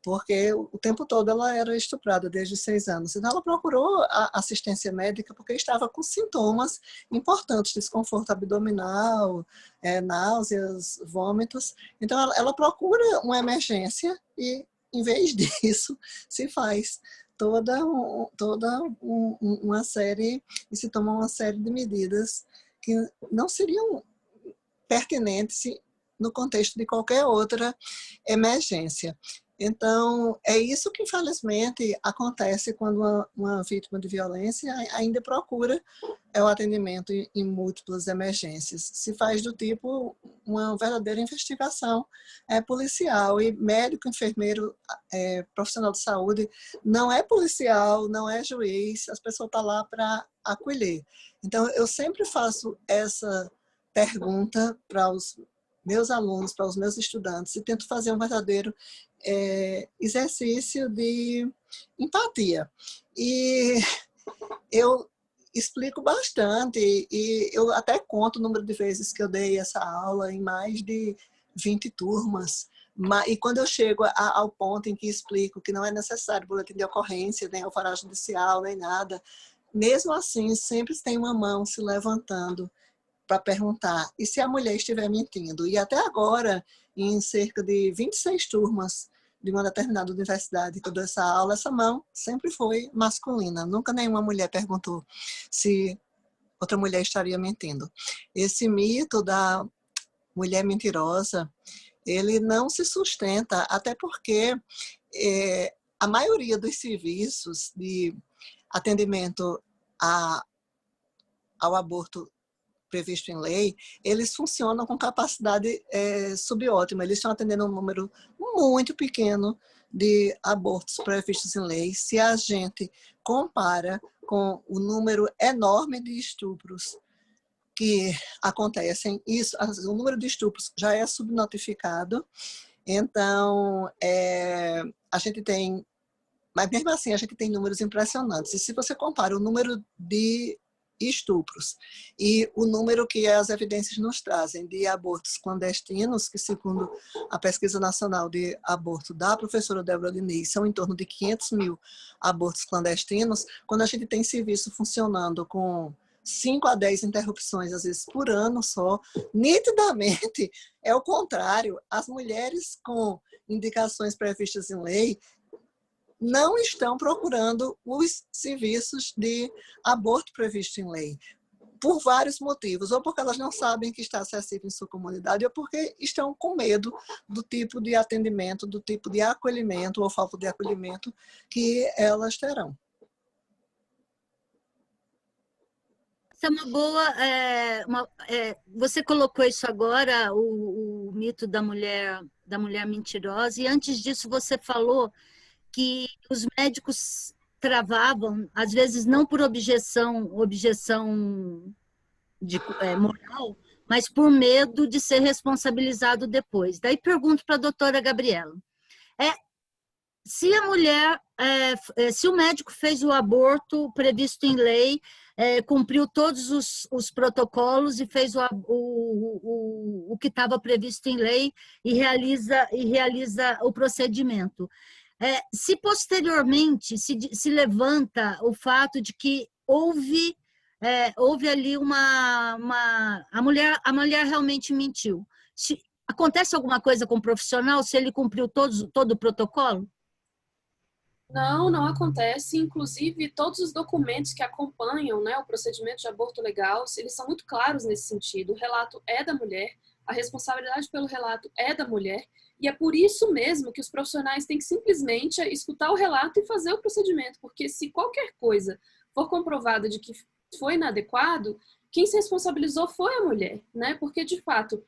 porque o tempo todo ela era estuprada desde os 6 anos. Então ela procurou a assistência médica porque estava com sintomas importantes, desconforto abdominal, náuseas, vômitos. Então ela procura uma emergência e, em vez disso, se faz toda uma série, e se toma uma série de medidas que não seriam pertinentes no contexto de qualquer outra emergência. Então, é isso que, infelizmente, acontece quando uma vítima de violência ainda procura o atendimento em múltiplas emergências. Se faz do tipo uma verdadeira investigação policial. E médico, enfermeiro, profissional de saúde não é policial, não é juiz, as pessoas estão lá para acolher. Então, eu sempre faço essa pergunta para os meus alunos, para os meus estudantes, e tento fazer um verdadeiro exercício de empatia. E eu explico bastante, e eu até conto o número de vezes que eu dei essa aula em mais de 20 turmas. E quando eu chego ao ponto em que explico que não é necessário boletim de ocorrência, nem alvará judicial, nem nada, mesmo assim, sempre tem uma mão se levantando para perguntar, e se a mulher estiver mentindo? E até agora, em cerca de 26 turmas de uma determinada universidade que eu dou essa aula, essa mão sempre foi masculina. Nunca nenhuma mulher perguntou se outra mulher estaria mentindo. Esse mito da mulher mentirosa, ele não se sustenta, até porque a maioria dos serviços de atendimento ao aborto previsto em lei, eles funcionam com capacidade subótima. Eles estão atendendo um número muito pequeno de abortos previstos em lei. Se a gente compara com o número enorme de estupros que acontecem, o número de estupros já é subnotificado. Então, a gente tem... Mas mesmo assim, a gente tem números impressionantes. E se você compara o número de estupros e o número que as evidências nos trazem de abortos clandestinos, que segundo a Pesquisa Nacional de Aborto da professora Débora Diniz, são em torno de 500 mil abortos clandestinos, quando a gente tem serviço funcionando com 5 a 10 interrupções, às vezes por ano só, nitidamente é o contrário. As mulheres com indicações previstas em lei não estão procurando os serviços de aborto previsto em lei, por vários motivos, ou porque elas não sabem que está acessível em sua comunidade, ou porque estão com medo do tipo de atendimento, do tipo de acolhimento ou falta de acolhimento que elas terão. Essa é uma boa... você colocou isso agora, o mito da mulher mentirosa, e antes disso você falou que os médicos travavam, às vezes não por objeção moral, mas por medo de ser responsabilizado depois. Daí pergunto para a doutora Gabriela, se a mulher, se o médico fez o aborto previsto em lei, cumpriu todos os protocolos e fez o que estava previsto em lei e realiza o procedimento. Se posteriormente se levanta o fato de que houve ali a mulher realmente mentiu. Acontece alguma coisa com o profissional se ele cumpriu todo o protocolo? Não, não acontece. Inclusive, todos os documentos que acompanham, né, o procedimento de aborto legal, eles são muito claros nesse sentido. O relato é da mulher, a responsabilidade pelo relato é da mulher, e é por isso mesmo que os profissionais têm que simplesmente escutar o relato e fazer o procedimento, porque se qualquer coisa for comprovada de que foi inadequado, quem se responsabilizou foi a mulher, né? Porque, de fato,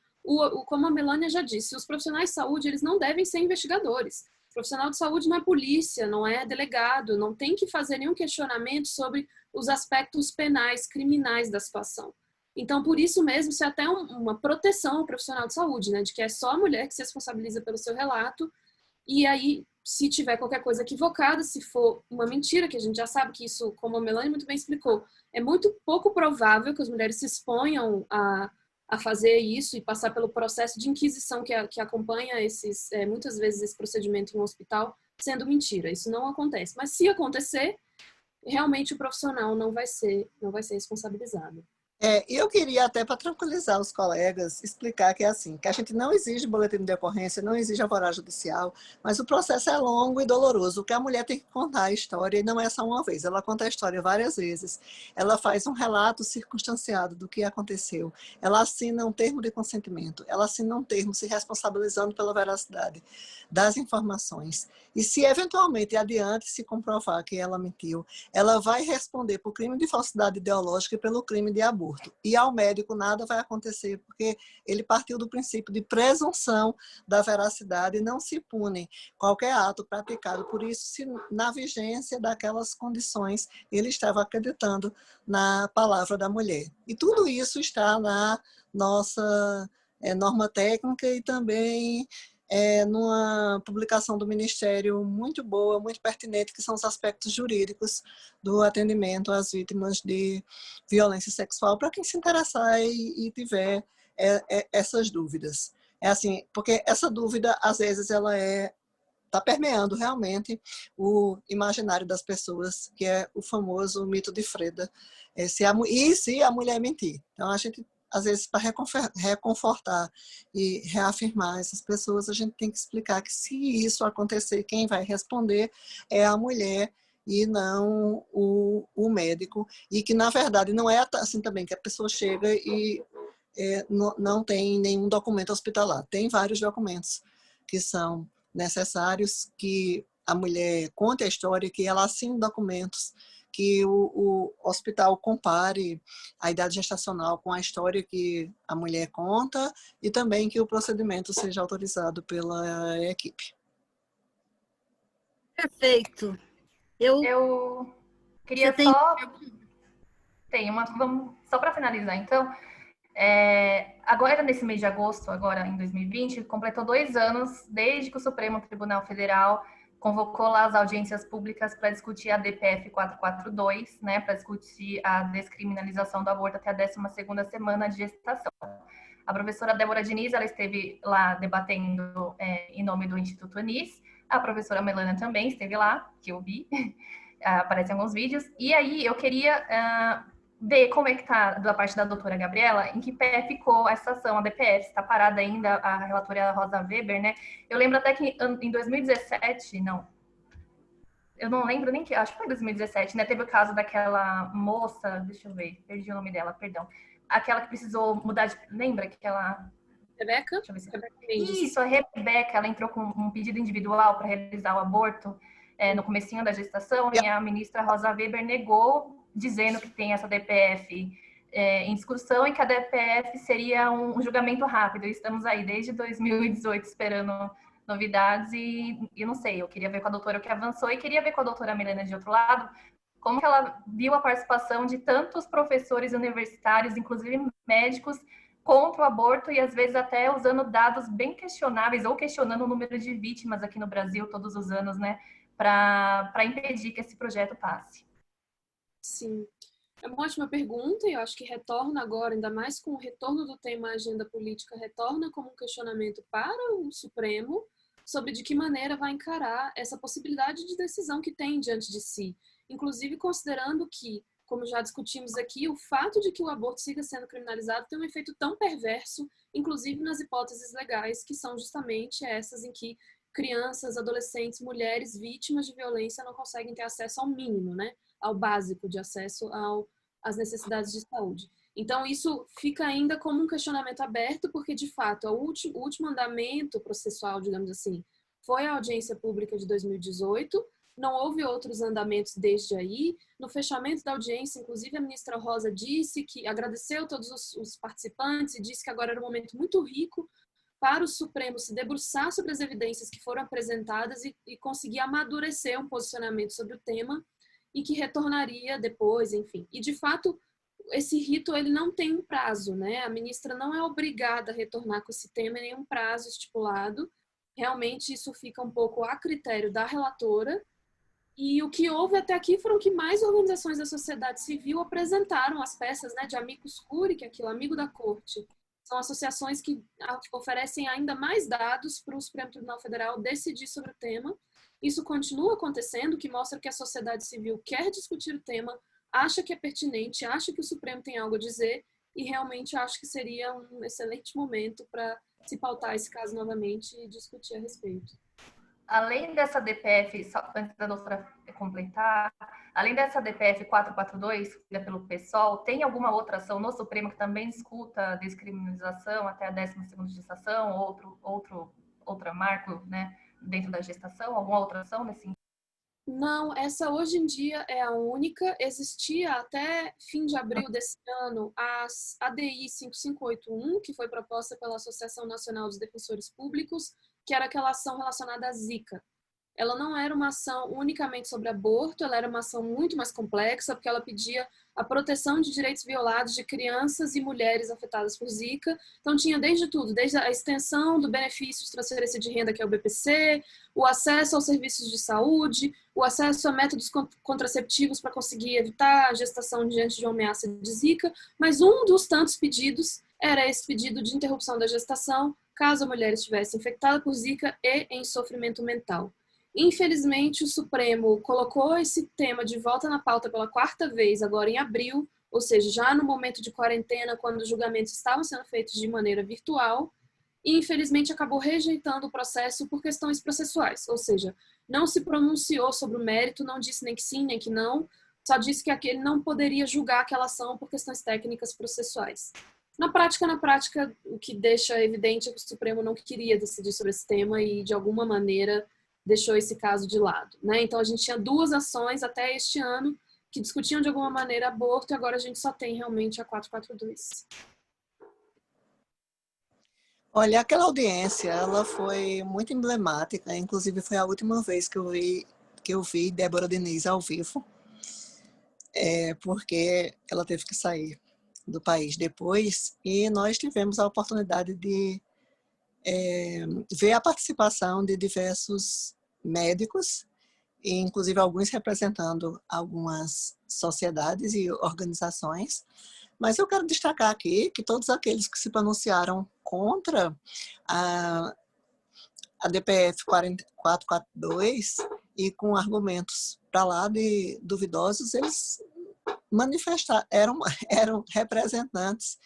como a Melânia já disse, os profissionais de saúde, eles não devem ser investigadores. O profissional de saúde não é polícia, não é delegado, não tem que fazer nenhum questionamento sobre os aspectos penais, criminais da situação. Então, por isso mesmo, isso é até uma proteção ao profissional de saúde, né? De que é só a mulher que se responsabiliza pelo seu relato, e aí, se tiver qualquer coisa equivocada, se for uma mentira, que a gente já sabe que isso, como a Melânia muito bem explicou, é muito pouco provável que as mulheres se exponham a fazer isso e passar pelo processo de inquisição que acompanha muitas vezes esse procedimento em um hospital, sendo mentira. Isso não acontece. Mas se acontecer, realmente o profissional não vai ser responsabilizado. E eu queria até para tranquilizar os colegas, explicar que é assim, que a gente não exige boletim de ocorrência, não exige alvará judicial, mas o processo é longo e doloroso, que a mulher tem que contar a história, e não é só uma vez, ela conta a história várias vezes, ela faz um relato circunstanciado do que aconteceu, ela assina um termo de consentimento, ela assina um termo se responsabilizando pela veracidade das informações, e se eventualmente adiante se comprovar que ela mentiu, ela vai responder por crime de falsidade ideológica e pelo crime de abuso. E ao médico nada vai acontecer, porque ele partiu do princípio de presunção da veracidade e não se pune qualquer ato praticado. Por isso, se na vigência daquelas condições ele estava acreditando na palavra da mulher. E tudo isso está na nossa norma técnica e também numa publicação do Ministério muito boa, muito pertinente, que são os aspectos jurídicos do atendimento às vítimas de violência sexual, para quem se interessar e tiver essas dúvidas. É assim, porque essa dúvida, às vezes, ela está permeando realmente o imaginário das pessoas, que é o famoso mito de Freda, se a mulher mentir. Então, a gente, às vezes, para reconfortar e reafirmar essas pessoas, a gente tem que explicar que se isso acontecer, quem vai responder é a mulher e não o médico, e que, na verdade, não é assim também, que a pessoa chega e não tem nenhum documento hospitalar. Tem vários documentos que são necessários, que a mulher conte a história, que ela assine documentos, que o hospital compare a idade gestacional com a história que a mulher conta e também que o procedimento seja autorizado pela equipe. Perfeito. Eu queria Você tem... Vamos, só para finalizar, então, agora nesse mês de agosto, agora em 2020, completou 2 anos desde que o Supremo Tribunal Federal convocou lá as audiências públicas para discutir a DPF 442, né, para discutir a descriminalização do aborto até a 12ª semana de gestação. A professora Débora Diniz, ela esteve lá debatendo em nome do Instituto Anis, a professora Melana também esteve lá, que eu vi, aparecem alguns vídeos, e aí eu queria ver como é que está, da parte da doutora Gabriela, em que pé ficou essa ação, a DPF, está parada ainda, a relatora Rosa Weber, né? Eu lembro até que em 2017, eu não lembro nem que, acho que foi em 2017, né? Teve o caso daquela moça, deixa eu ver, perdi o nome dela, perdão. Aquela que precisou mudar de, lembra que ela... Rebeca? Deixa eu ver se... Isso, a Rebeca, ela entrou com um pedido individual para realizar o aborto no comecinho da gestação, e a ministra Rosa Weber negou, dizendo que tem essa DPF em discussão e que a DPF seria um julgamento rápido. Estamos aí desde 2018 esperando novidades e eu não sei, eu queria ver com a doutora o que avançou e queria ver com a doutora Milena de outro lado como que ela viu a participação de tantos professores universitários, inclusive médicos, contra o aborto e às vezes até usando dados bem questionáveis ou questionando o número de vítimas aqui no Brasil todos os anos, né, para impedir que esse projeto passe. Sim, é uma ótima pergunta e eu acho que retorna agora, ainda mais com o retorno do tema agenda política, retorna como um questionamento para o Supremo sobre de que maneira vai encarar essa possibilidade de decisão que tem diante de si, inclusive considerando que, como já discutimos aqui, o fato de que o aborto siga sendo criminalizado tem um efeito tão perverso, inclusive nas hipóteses legais, que são justamente essas em que crianças, adolescentes, mulheres vítimas de violência não conseguem ter acesso ao mínimo, né? Ao básico de acesso às necessidades de saúde. Então, isso fica ainda como um questionamento aberto, porque, de fato, o último andamento processual, digamos assim, foi a audiência pública de 2018, não houve outros andamentos desde aí. No fechamento da audiência, inclusive, a ministra Rosa disse que agradeceu todos os participantes e disse que agora era um momento muito rico para o Supremo se debruçar sobre as evidências que foram apresentadas e conseguir amadurecer um posicionamento sobre o tema e que retornaria depois, enfim. E, de fato, esse rito ele não tem um prazo, né? A ministra não é obrigada a retornar com esse tema em nenhum prazo estipulado. Realmente, isso fica um pouco a critério da relatora. E o que houve até aqui foram que mais organizações da sociedade civil apresentaram as peças, né, de amicus curiae, que é aquilo, amigo da corte. São associações que oferecem ainda mais dados para o Supremo Tribunal Federal decidir sobre o tema. Isso continua acontecendo, o que mostra que a sociedade civil quer discutir o tema, acha que é pertinente, acha que o Supremo tem algo a dizer e realmente acho que seria um excelente momento para se pautar esse caso novamente e discutir a respeito. Além dessa DPF, só antes da doutora completar, além dessa DPF 442, feita pelo PSOL, tem alguma outra ação no Supremo que também discuta a descriminalização até a 12ª gestação, outra marco, né, dentro da gestação? Alguma outra ação nesse sentido? Não, essa hoje em dia é a única. Existia até fim de abril desse ano a ADI 5581, que foi proposta pela Associação Nacional dos Defensores Públicos, que era aquela ação relacionada à Zika. Ela não era uma ação unicamente sobre aborto, ela era uma ação muito mais complexa, porque ela pedia a proteção de direitos violados de crianças e mulheres afetadas por Zika. Então tinha desde tudo, desde a extensão do benefício de transferência de renda, que é o BPC, o acesso aos serviços de saúde, o acesso a métodos contraceptivos para conseguir evitar a gestação diante de uma ameaça de Zika, mas um dos tantos pedidos era esse pedido de interrupção da gestação, caso a mulher estivesse infectada por Zika e em sofrimento mental. Infelizmente, o Supremo colocou esse tema de volta na pauta pela 4ª vez, agora em abril, ou seja, já no momento de quarentena, quando os julgamentos estavam sendo feitos de maneira virtual, e infelizmente acabou rejeitando o processo por questões processuais, ou seja, não se pronunciou sobre o mérito, não disse nem que sim, nem que não, só disse que ele não poderia julgar aquela ação por questões técnicas processuais. Na prática, o que deixa evidente é que o Supremo não queria decidir sobre esse tema e, de alguma maneira, deixou esse caso de lado, né? Então, a gente tinha 2 ações até este ano que discutiam, de alguma maneira, aborto, e agora a gente só tem realmente a 442. Olha, aquela audiência, ela foi muito emblemática, inclusive foi a última vez que eu vi Débora Diniz ao vivo, porque ela teve que sair do país depois, e nós tivemos a oportunidade de ver a participação de diversos médicos, e inclusive alguns representando algumas sociedades e organizações. Mas eu quero destacar aqui que todos aqueles que se pronunciaram contra a DPF 442 e com argumentos para lá de duvidosos, eles eram representantes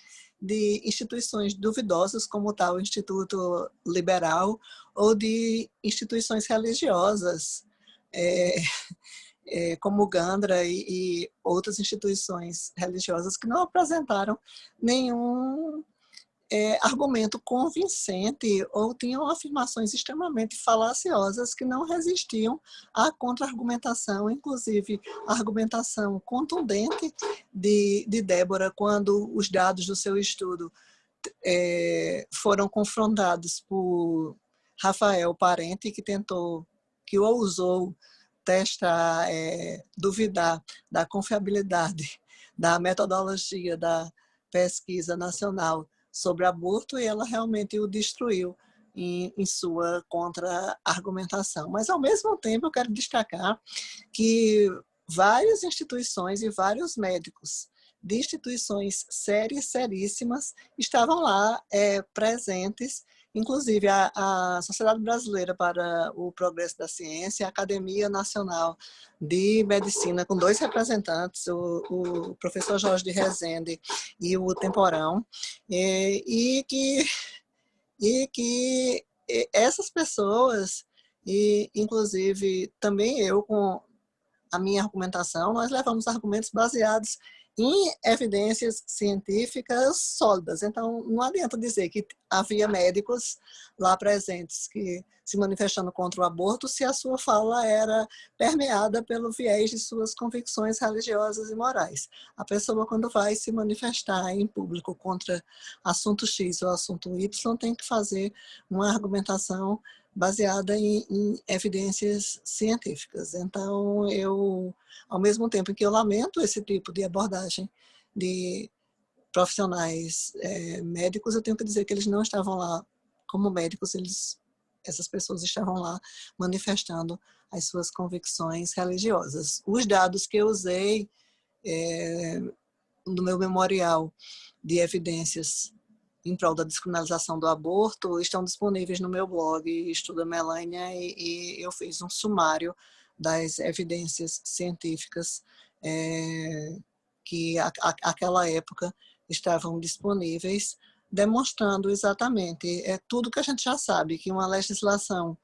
de instituições duvidosas, como tal o Instituto Liberal, ou de instituições religiosas, como Gandra e outras instituições religiosas que não apresentaram nenhum argumento convincente ou tinham afirmações extremamente falaciosas que não resistiam à contra-argumentação, inclusive a argumentação contundente de Débora quando os dados do seu estudo foram confrontados por Rafael Parente, que ousou testar, duvidar da confiabilidade da metodologia da pesquisa nacional sobre aborto, e ela realmente o destruiu em sua contra-argumentação. Mas, ao mesmo tempo, eu quero destacar que várias instituições e vários médicos de instituições seríssimas estavam lá presentes, inclusive a Sociedade Brasileira para o Progresso da Ciência, a Academia Nacional de Medicina, com 2 representantes, o professor Jorge de Rezende e o Temporão, e que essas pessoas, e inclusive também eu, com a minha argumentação, nós levamos argumentos baseados em evidências científicas sólidas. Então, não adianta dizer que havia médicos lá presentes que se manifestando contra o aborto se a sua fala era permeada pelo viés de suas convicções religiosas e morais. A pessoa, quando vai se manifestar em público contra assunto X ou assunto Y, tem que fazer uma argumentação baseada em evidências científicas. Então, ao mesmo tempo que eu lamento esse tipo de abordagem de profissionais médicos, eu tenho que dizer que eles não estavam lá como médicos, essas pessoas estavam lá manifestando as suas convicções religiosas. Os dados que eu usei no meu memorial de evidências em prol da descriminalização do aborto estão disponíveis no meu blog Estuda Melânia, e eu fiz um sumário das evidências científicas que aquela época estavam disponíveis, demonstrando exatamente tudo que a gente já sabe, que uma legislação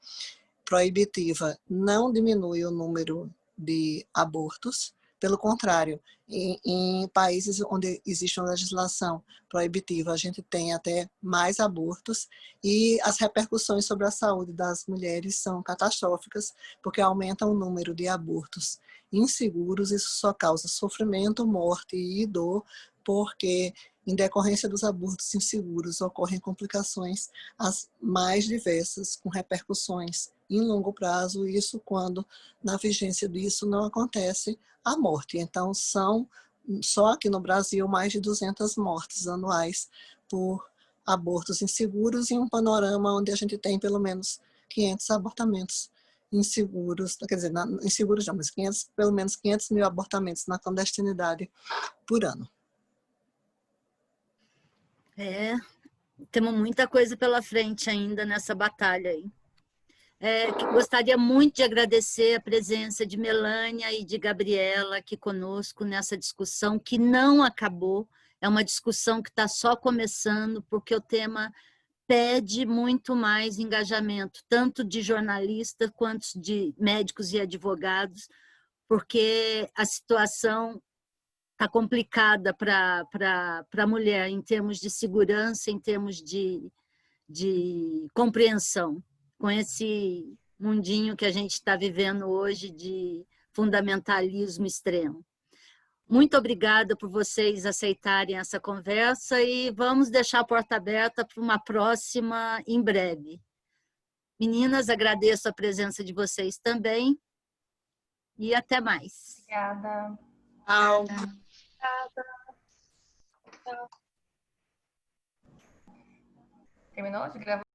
proibitiva não diminui o número de abortos. Pelo contrário, em países onde existe uma legislação proibitiva, a gente tem até mais abortos, e as repercussões sobre a saúde das mulheres são catastróficas, porque aumentam o número de abortos inseguros. Isso só causa sofrimento, morte e dor, porque em decorrência dos abortos inseguros ocorrem complicações as mais diversas, com repercussões em longo prazo, isso quando na vigência disso não acontece a morte. Então, são, só aqui no Brasil, mais de 200 mortes anuais por abortos inseguros, em um panorama onde a gente tem pelo menos 500 abortamentos inseguros, quer dizer, inseguros não, mas pelo menos 500 mil abortamentos na clandestinidade por ano. Temos muita coisa pela frente ainda nessa batalha aí. Gostaria muito de agradecer a presença de Melânia e de Gabriela aqui conosco nessa discussão que não acabou, é uma discussão que está só começando, porque o tema pede muito mais engajamento, tanto de jornalistas quanto de médicos e advogados, porque a situação está complicada para a mulher em termos de segurança, em termos de compreensão, com esse mundinho que a gente está vivendo hoje de fundamentalismo extremo. Muito obrigada por vocês aceitarem essa conversa e vamos deixar a porta aberta para uma próxima em breve. Meninas, agradeço a presença de vocês também e até mais. Obrigada. Terminou de gravar?